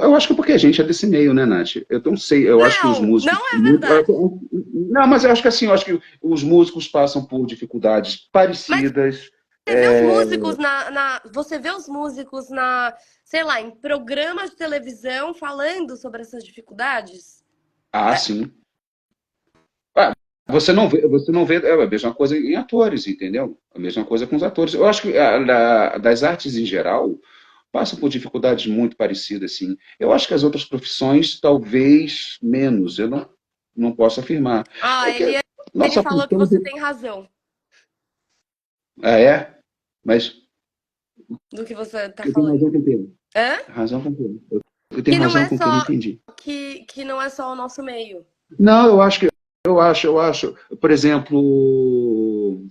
Eu acho que é porque a gente é desse meio, né, Nath? Eu não sei, eu acho que os Não, músicos. não é verdade. Não, mas eu acho que assim, eu acho que os músicos passam por dificuldades Mas parecidas. você vê os músicos você vê os músicos sei lá, em programas de televisão falando sobre essas dificuldades? É, Sim. Ah, você não vê, é a mesma coisa em atores, entendeu? A mesma coisa com os atores. Eu acho que das artes em geral passam por dificuldades muito parecidas, assim. Eu acho que as outras profissões, talvez menos. Eu não posso afirmar. É que a Ele nossa falou que função. você tem razão É? Mas do que você tá eu tenho falando. razão com o quê? Hã? Razão com o quê? Eu tenho Que não razão é com o quê? Eu não só entendi. que não é só o nosso meio. Não, eu acho, por exemplo,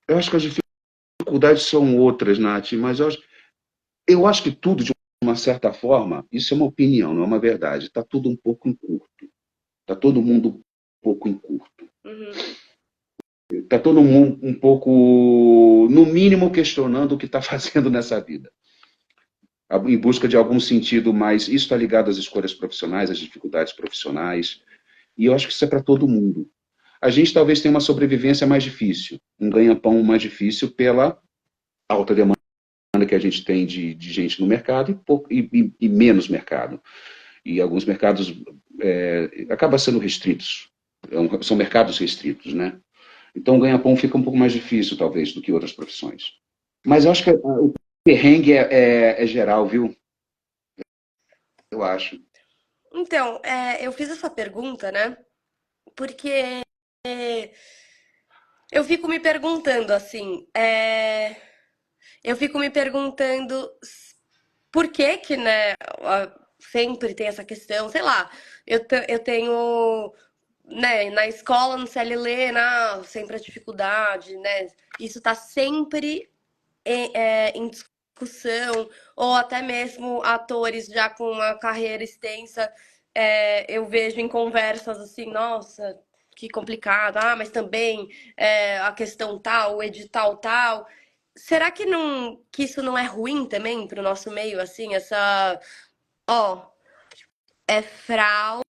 eu acho que as dificuldades são outras, Nath, mas eu acho que tudo, de uma certa forma, isso é uma opinião, não é uma verdade, está tudo um pouco em curto. Está todo mundo um pouco em curto. Uhum. Está todo mundo um pouco, no mínimo, questionando o que está fazendo nessa vida. Em busca de algum sentido mais. Isso está ligado às escolhas profissionais, às dificuldades profissionais. E eu acho que isso é para todo mundo. A gente talvez tenha uma sobrevivência mais difícil, um ganha-pão mais difícil pela alta demanda que a gente tem de gente no mercado e menos mercado. E alguns mercados acabam sendo restritos. São mercados restritos, né? Então, o ganha-pão fica um pouco mais difícil, talvez, do que outras profissões. Mas eu acho que o perrengue é geral, viu? Eu acho. Então, eu fiz essa pergunta, né? Porque eu fico me perguntando assim, eu fico me perguntando por que que, né, sempre tem essa questão, sei lá, eu tenho, né, na escola, no CLL, sempre a dificuldade, né, isso tá sempre em discussão, ou até mesmo atores já com uma carreira extensa, eu vejo em conversas assim, nossa, que complicado, mas também a questão tal, o edital tal. Será que isso não é ruim também para o nosso meio, assim, ó, é Frau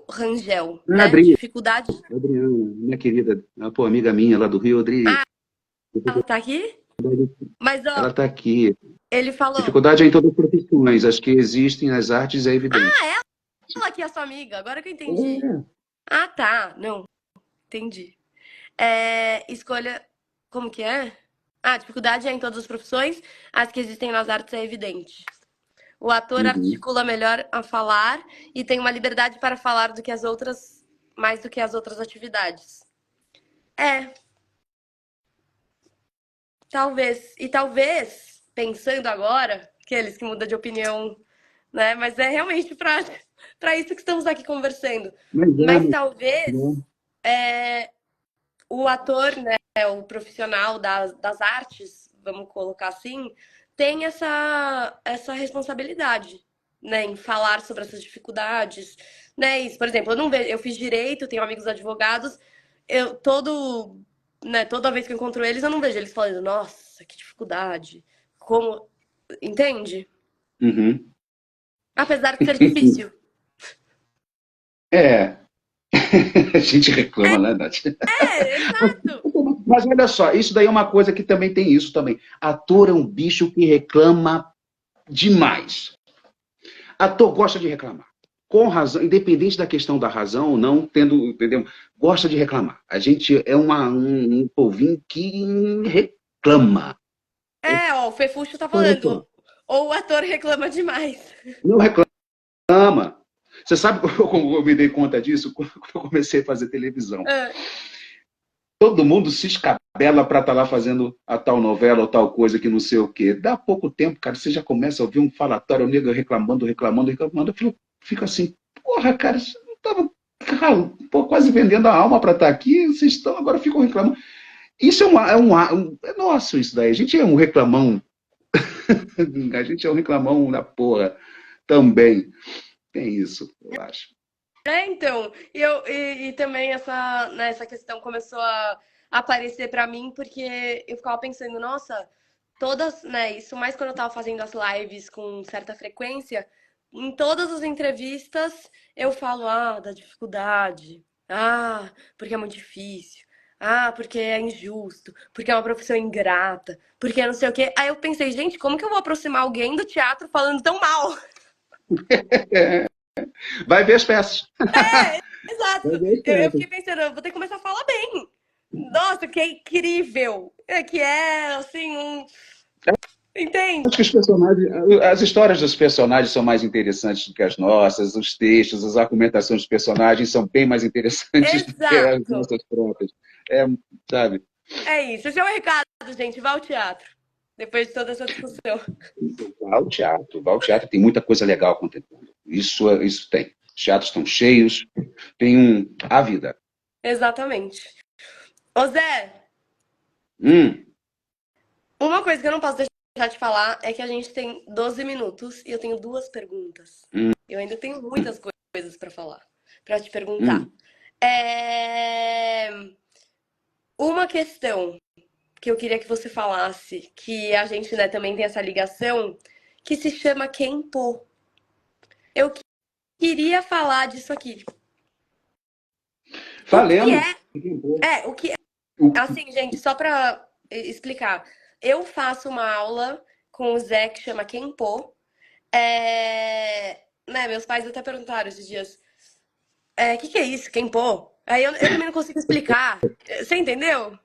Rangel, né? Adri, Dificuldade. Adriana, minha querida, pô, amiga minha lá do Rio, Adri, Ah, ela tá aqui? Mas, ó, ela está aqui. ele falou. Dificuldade é em todas as profissões, as que existem nas artes é evidente. Ela que é sua amiga, agora que eu entendi. É, Ah, tá. Não, entendi. Escolha. Como que é? A dificuldade é em todas as profissões, as que existem nas artes é evidente. O ator Uhum. articula melhor a falar e tem uma liberdade para falar do que as outras, mais do que as outras atividades. É, talvez. E talvez, pensando agora, aqueles que mudam de opinião, né? Mas é realmente para isso que estamos aqui conversando. Mas Mas é. talvez o ator, né, o profissional das artes, vamos colocar assim, tem essa responsabilidade, né, em falar sobre essas dificuldades, né, isso, por exemplo, eu não vejo, eu fiz direito, tenho amigos advogados, né, toda vez que eu encontro eles, eu não vejo eles falando, nossa, que dificuldade, como, entende? Uhum. Apesar de ser difícil. É, a gente reclama, né, Nath? É, exato. Mas olha só, isso daí é uma coisa que também tem isso também. Ator é um bicho que reclama demais. Ator gosta de reclamar. Com razão, independente da questão da razão ou não, tendo, entendeu? Gosta de reclamar. A gente é um povinho que reclama. É, ó, o Fefuxo tá Olha falando, só, ou o ator reclama demais. não reclama. Você sabe como eu me dei conta disso? Quando eu comecei a fazer televisão. Ah, Todo mundo se escabela para estar lá fazendo a tal novela ou tal coisa que não sei o quê. Dá pouco tempo, cara, você já começa a ouvir um falatório, o nego reclamando, reclamando, reclamando. Eu fico assim, porra, cara, você não estava quase vendendo a alma para estar aqui, vocês estão, agora ficam reclamando. Isso é nosso isso daí. A gente é um reclamão, a gente é um reclamão da porra também. Tem isso, eu acho. então, e também essa questão começou a aparecer pra mim, porque eu ficava pensando, nossa, todas, né, isso mais quando eu tava fazendo as lives com certa frequência, em todas as entrevistas eu falo, da dificuldade, porque é muito difícil, porque é injusto, porque é uma profissão ingrata, porque é não sei o quê. Aí eu pensei, gente, como que eu vou aproximar alguém do teatro falando tão mal? Vai ver as peças. Vai Exato. ver as Eu peças. fiquei pensando, eu vou ter que começar a falar bem. Nossa, que é incrível. Que é, assim, Acho que entende? os personagens, as histórias dos personagens são mais interessantes do que as nossas, os textos, as argumentações dos personagens são bem mais interessantes do que as Exato. nossas próprias. É, sabe? É isso. Esse é o recado, gente. Vá ao teatro. Depois de toda essa discussão. Vá ao teatro, tem muita coisa legal acontecendo. Isso tem. Os teatros estão cheios, tem a vida. Exatamente. Ô Zé, Hum, uma coisa que eu não posso deixar de falar é que a gente tem 12 minutos e eu tenho duas perguntas. hum, Eu ainda tenho muitas coisas pra falar, pra te perguntar. hum. É... Uma questão que eu queria que você falasse, que a gente, né, também tem essa ligação, que se chama Kenpo. Eu queria falar disso aqui. O que Falemos. é? O que é? O- Assim, gente, só para explicar. Eu faço uma aula com o Zé que chama Kenpo. Né, meus pais até perguntaram esses dias, que é isso, Kenpo? Aí eu também não consigo explicar. Você entendeu?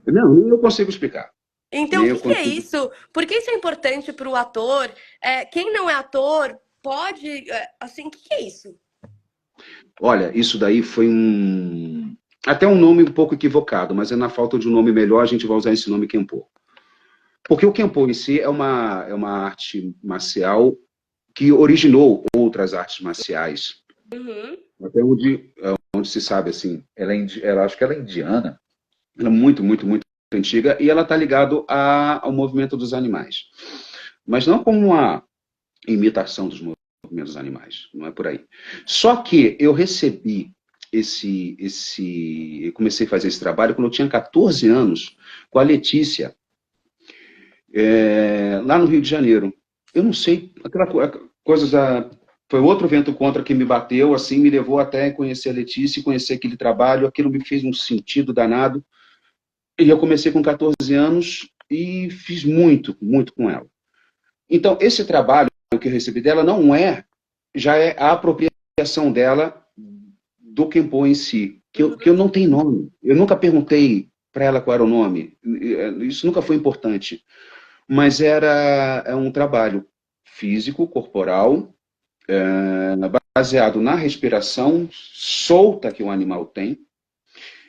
Não, nem eu consigo explicar. Então, Nem o eu que é consigo. isso? Por que isso é importante para o ator? Quem não é ator pode. Assim, o que é isso? Olha, isso daí foi até um nome um pouco equivocado, mas é na falta de um nome melhor, a gente vai usar esse nome Kenpo. Porque o Kenpo em si é uma arte marcial que originou outras artes marciais. Uhum, Até onde se sabe, assim, acho que ela é indiana, ela é muito, muito, muito antiga, e ela está ligada ao movimento dos animais. Mas não como uma imitação dos movimentos dos animais, não é por aí. Só que eu recebi eu comecei a fazer esse trabalho quando eu tinha 14 anos, com a Letícia, lá no Rio de Janeiro. Eu não sei, aquela coisa foi outro vento contra que me bateu, assim, me levou até conhecer a Letícia, conhecer aquele trabalho, aquilo me fez um sentido danado. E eu comecei com 14 anos e fiz muito, muito com ela. Então, esse trabalho que eu recebi dela já é a apropriação dela do Kenpo em si, que eu uhum. não tenho nome. Eu nunca perguntei, para ela qual era o nome. Isso nunca foi importante. Mas era um trabalho físico, corporal, baseado na respiração solta que o animal tem,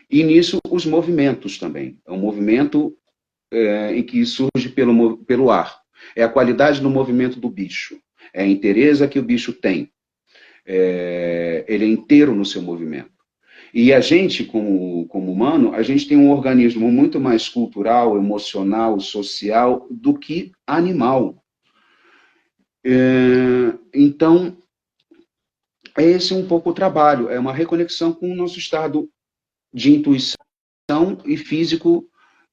e nisso os movimentos também. É um movimento em que surge pelo ar. É a qualidade do movimento do bicho. É a inteireza que o bicho tem. Ele é inteiro no seu movimento. E a gente, como humano, a gente tem um organismo muito mais cultural, emocional, social do que animal. Então, esse é um pouco o trabalho, é uma reconexão com o nosso estado de intuição e físico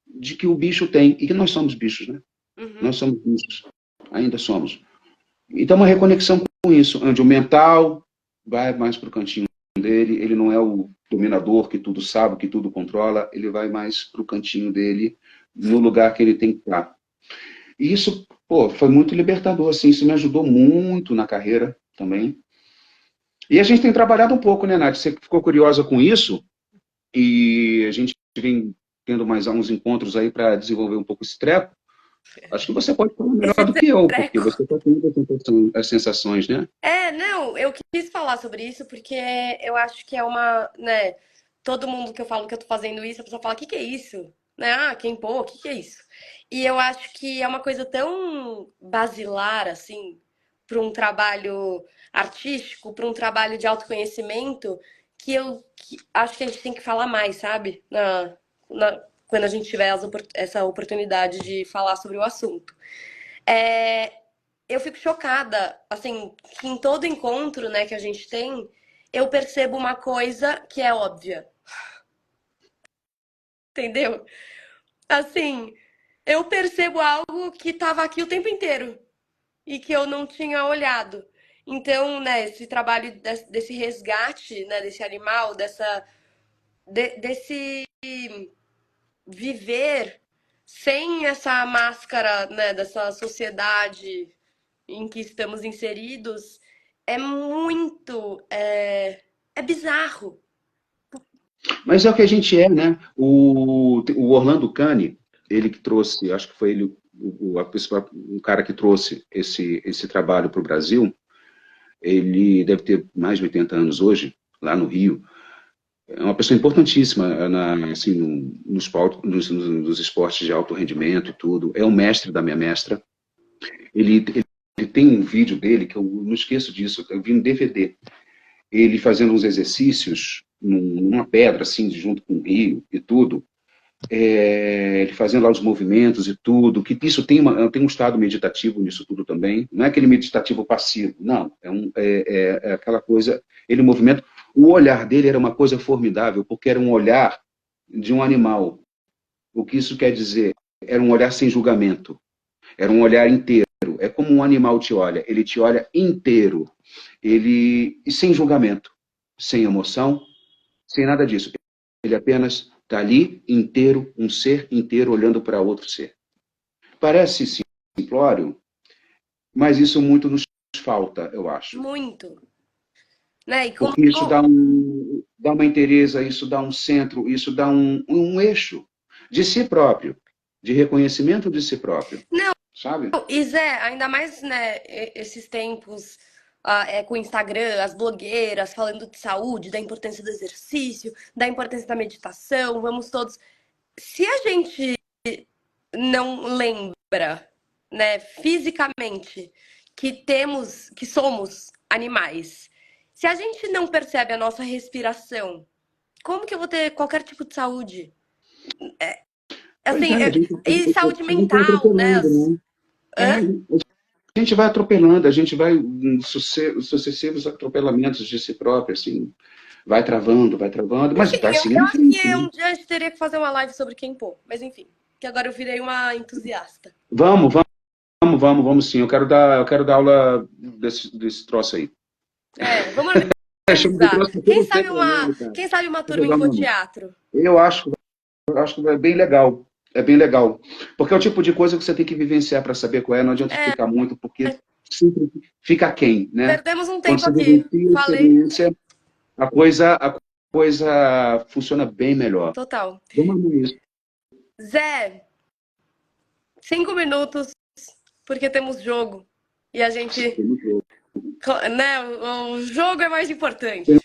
de que o bicho tem, e que nós somos bichos, né? Uhum. Nós somos bichos, ainda somos. Então, uma reconexão com isso, onde o mental vai mais para o cantinho dele, ele não é o dominador que tudo sabe, que tudo controla, ele vai mais para o cantinho dele, no lugar que ele tem que estar. E isso, pô, foi muito libertador, assim, isso me ajudou muito na carreira também. E a gente tem trabalhado um pouco, né, Nath? Você ficou curiosa com isso, e a gente vem tendo mais uns encontros aí para desenvolver um pouco esse treco. Acho que você pode falar melhor Esse do que eu, porque treco. você está tendo as sensações, né? Não, eu quis falar sobre isso porque eu acho que é uma, né, todo mundo que eu falo que eu tô fazendo isso, a pessoa fala, o que que é isso? Né? Ah, quem pô, o que que é isso? E eu acho que é uma coisa tão basilar, assim, para um trabalho artístico, para um trabalho de autoconhecimento, acho que a gente tem que falar mais, sabe? Quando a gente tiver essa oportunidade de falar sobre o assunto. É, eu fico chocada, assim, que em todo encontro, né, que a gente tem, eu percebo uma coisa que é óbvia, entendeu? Assim, eu percebo algo que estava aqui o tempo inteiro e que eu não tinha olhado. Então, né, esse trabalho desse resgate, né, desse animal, desse viver sem essa máscara, né, dessa sociedade em que estamos inseridos é bizarro. Mas é o que a gente é, né? O Orlando Cane, ele que trouxe, acho que foi ele, o cara que trouxe esse trabalho para o Brasil, ele deve ter mais de 80 anos hoje, lá no Rio. É uma pessoa importantíssima assim, nos esportes de alto rendimento e tudo. É o mestre da minha mestra. Ele tem um vídeo dele que eu não esqueço disso, eu vi um DVD. Ele fazendo uns exercícios numa pedra, assim, junto com o rio e tudo. Ele fazendo lá os movimentos e tudo, que isso tem um estado meditativo nisso tudo também. Não é aquele meditativo passivo, não. É aquela coisa, ele movimenta. O olhar dele era uma coisa formidável, porque era um olhar de um animal. O que isso quer dizer? Era um olhar sem julgamento. Era um olhar inteiro. É como um animal te olha. Ele te olha inteiro. E sem julgamento, sem emoção, sem nada disso. Ele apenas está ali inteiro, um ser inteiro olhando para outro ser. Parece simplório, mas isso muito nos falta, eu acho. Muito. Né? E como. Porque isso dá uma inteireza, isso dá um centro, isso dá um eixo de si próprio, de reconhecimento de si próprio, Não, sabe? e Zé, ainda mais, né, esses tempos com o Instagram, as blogueiras falando de saúde, da importância do exercício, da importância da meditação, vamos todos. Se a gente não lembra, né, fisicamente, que somos animais, se a gente não percebe a nossa respiração, como que eu vou ter qualquer tipo de saúde? Pois Assim, é, e saúde a gente vai mental, né? atropelando, né? Hã? A gente vai atropelando, a gente vai sucessivos atropelamentos de si próprio, assim, vai travando, mas Enfim, vai eu seguindo em acho frente, que né? um dia a gente teria que fazer uma live sobre Kenpo, mas enfim, que agora eu virei uma entusiasta. Vamos, vamos sim. Eu quero dar aula desse troço aí. Vamos Chama de organizar. troço porque você também, cara. Quem sabe uma Vou turma jogar o nome. infoteatro? Eu acho que é bem legal. É bem legal. Porque é o tipo de coisa que você tem que vivenciar para saber qual é. Não adianta explicar muito, porque sempre fica quem, né? Perdemos um Quando tempo você aqui. vivencia a Falei. experiência, a coisa funciona bem melhor. Total. Vamos arrumar isso. Zé, 5 minutos, porque temos jogo. E a gente, né, o jogo é mais importante.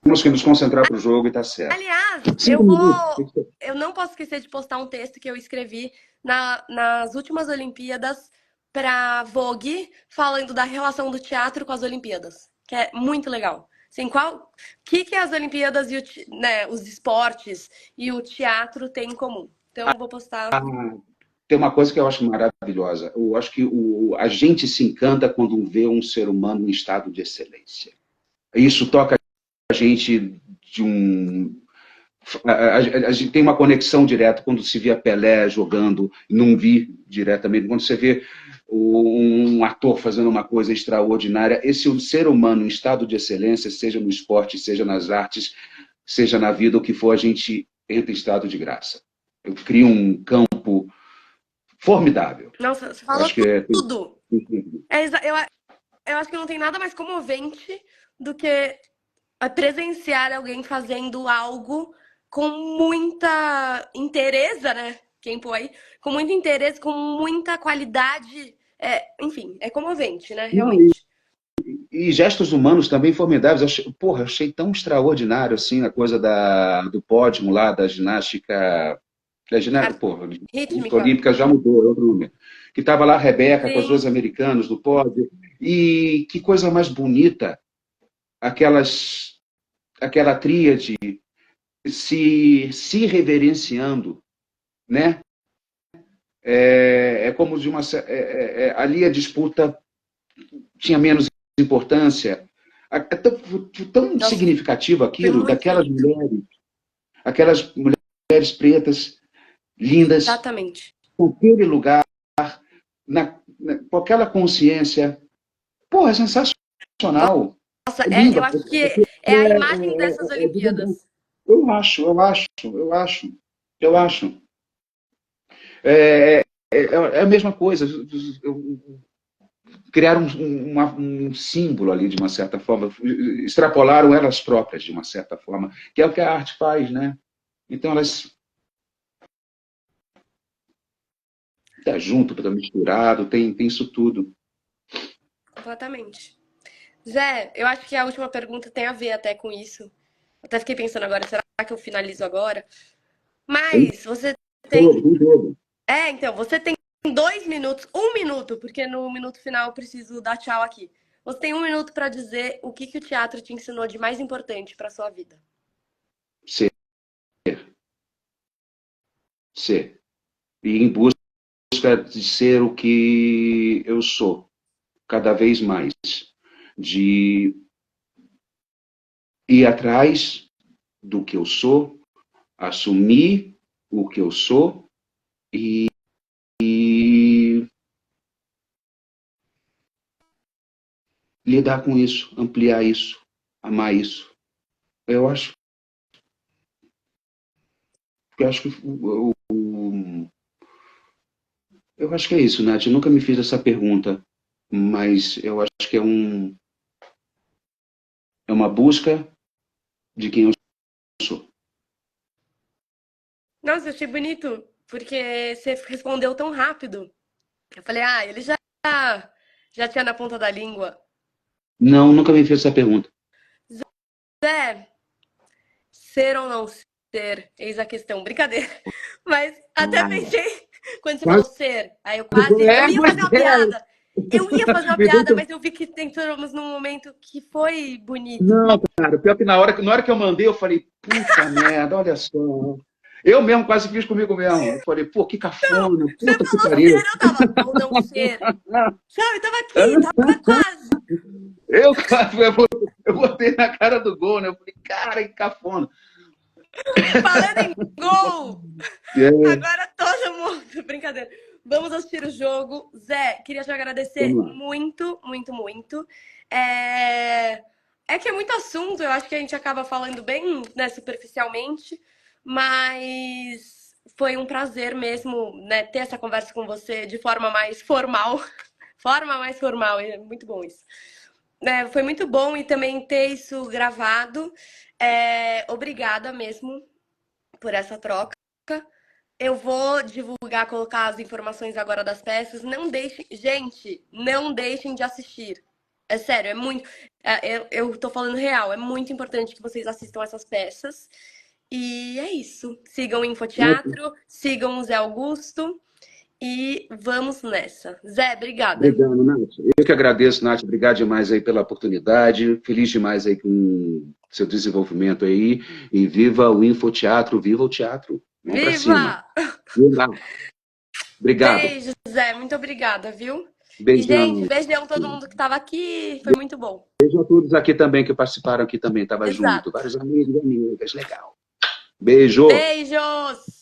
Temos que nos concentrar para o jogo e tá certo. Aliás, 5 minutos. eu não posso esquecer de postar um texto que eu escrevi nas últimas Olimpíadas para Vogue, falando da relação do teatro com as Olimpíadas, que é muito legal. Assim, o que as Olimpíadas e né, os esportes e o teatro têm em comum? Então, eu vou postar. Tem uma coisa que eu acho maravilhosa. Eu acho que a gente se encanta quando vê um ser humano em estado de excelência. Isso toca a gente de um. A gente tem uma conexão direta quando se vê a Pelé jogando, não vi diretamente, quando você vê um ator fazendo uma coisa extraordinária, esse ser humano em estado de excelência, seja no esporte, seja nas artes, seja na vida, o que for, a gente entra em estado de graça. Eu crio um campo formidável. Nossa, você Eu falou acho que é. tudo. Eu acho que não tem nada mais comovente do que presenciar alguém fazendo algo com muita interesse, né? Quem pô aí, com muito interesse, com muita qualidade. Enfim, é comovente, né? Não, Realmente. e gestos humanos também formidáveis. Porra, eu achei tão extraordinário assim a coisa do pódio lá, da ginástica. Da ginástica, porra, ginástica Rítmica. olímpica já mudou, é outro nome. Que estava lá a Rebeca com os Sim, dois americanos do pódio. E que coisa mais bonita, aquela tríade se reverenciando, né? É como de uma. Ali a disputa tinha menos importância. É tão nossa, significativo foi aquilo, muito bonito. aquelas mulheres pretas, lindas, Exatamente. com aquele lugar, com aquela consciência. Pô, é sensacional. Nossa, É lindo. eu acho que é a imagem dessas Olimpíadas. Eu acho. É a mesma coisa. Criaram um símbolo ali, de uma certa forma, extrapolaram elas próprias, de uma certa forma, que é o que a arte faz, né? Então elas tá junto, tá misturado, tem isso tudo. Completamente. Zé, eu acho que a última pergunta tem a ver até com isso. Até fiquei pensando agora, será que eu finalizo agora? Tem Mas você todo, tem. tem todo. Então, você tem 2 minutos, 1 minuto, porque no minuto final eu preciso dar tchau aqui. Você tem 1 minuto para dizer o que o teatro te ensinou de mais importante para sua vida. Ser, ser. E em busca de ser o que eu sou, cada vez mais. De ir atrás do que eu sou, assumir o que eu sou e lidar com isso, ampliar isso, amar isso. Eu acho, eu acho que eu acho que é isso, Nath. Eu nunca me fiz essa pergunta, mas eu acho que é uma busca de quem eu sou. Nossa, eu achei bonito, porque você respondeu tão rápido. Eu falei, ele já tinha na ponta da língua. Não, nunca me fiz essa pergunta. Zé, ser ou não ser? Eis a questão. Brincadeira. Mas até Ah, pensei, quando você falou quase, ser, aí eu quase. Eu ia pois fazer uma é. piada. Eu ia fazer uma Me piada, deixa. mas eu vi que entramos num momento que foi bonito. Não, cara, pior que na hora que eu mandei, eu falei, puta merda, olha só. Eu mesmo quase fiz comigo mesmo. Eu falei, pô, que cafona, Você puta que falou ser, pariu. eu tava. Ou não ser. Sabe, tava aqui, tava quase. Eu, eu botei na cara do gol, né? Eu falei, cara, que cafona. Falando em gol, É, agora todo mundo. Brincadeira. Vamos assistir o jogo. Zé, queria te agradecer vamos lá. muito, muito, muito. É... é que é muito assunto, eu acho que a gente acaba falando bem, né, superficialmente, mas foi um prazer mesmo, né, ter essa conversa com você de forma mais formal. Forma mais formal, é muito bom isso. Foi muito bom e também ter isso gravado. Obrigada mesmo por essa troca. Eu vou divulgar, colocar as informações agora das peças. Não deixem, gente, não deixem de assistir. É sério, é muito. Eu tô falando real, é muito importante que vocês assistam essas peças. E é isso. Sigam o Infoteatro, sigam o Zé Augusto e vamos nessa. Zé, obrigada. Obrigado, Nath. Eu que agradeço, Nath. Obrigado demais aí pela oportunidade. Feliz demais aí com seu desenvolvimento aí. E viva o Infoteatro, viva o teatro. Vamos para cima. Viva! Viva. Obrigado. Beijo, Zé. Muito obrigada, viu? E, gente, Beijão. beijão a todo mundo que estava aqui. Foi muito bom. Beijo a todos aqui também que participaram aqui também. Tava junto. Exato. Vários amigos e amigas. Legal. Beijo. Beijos!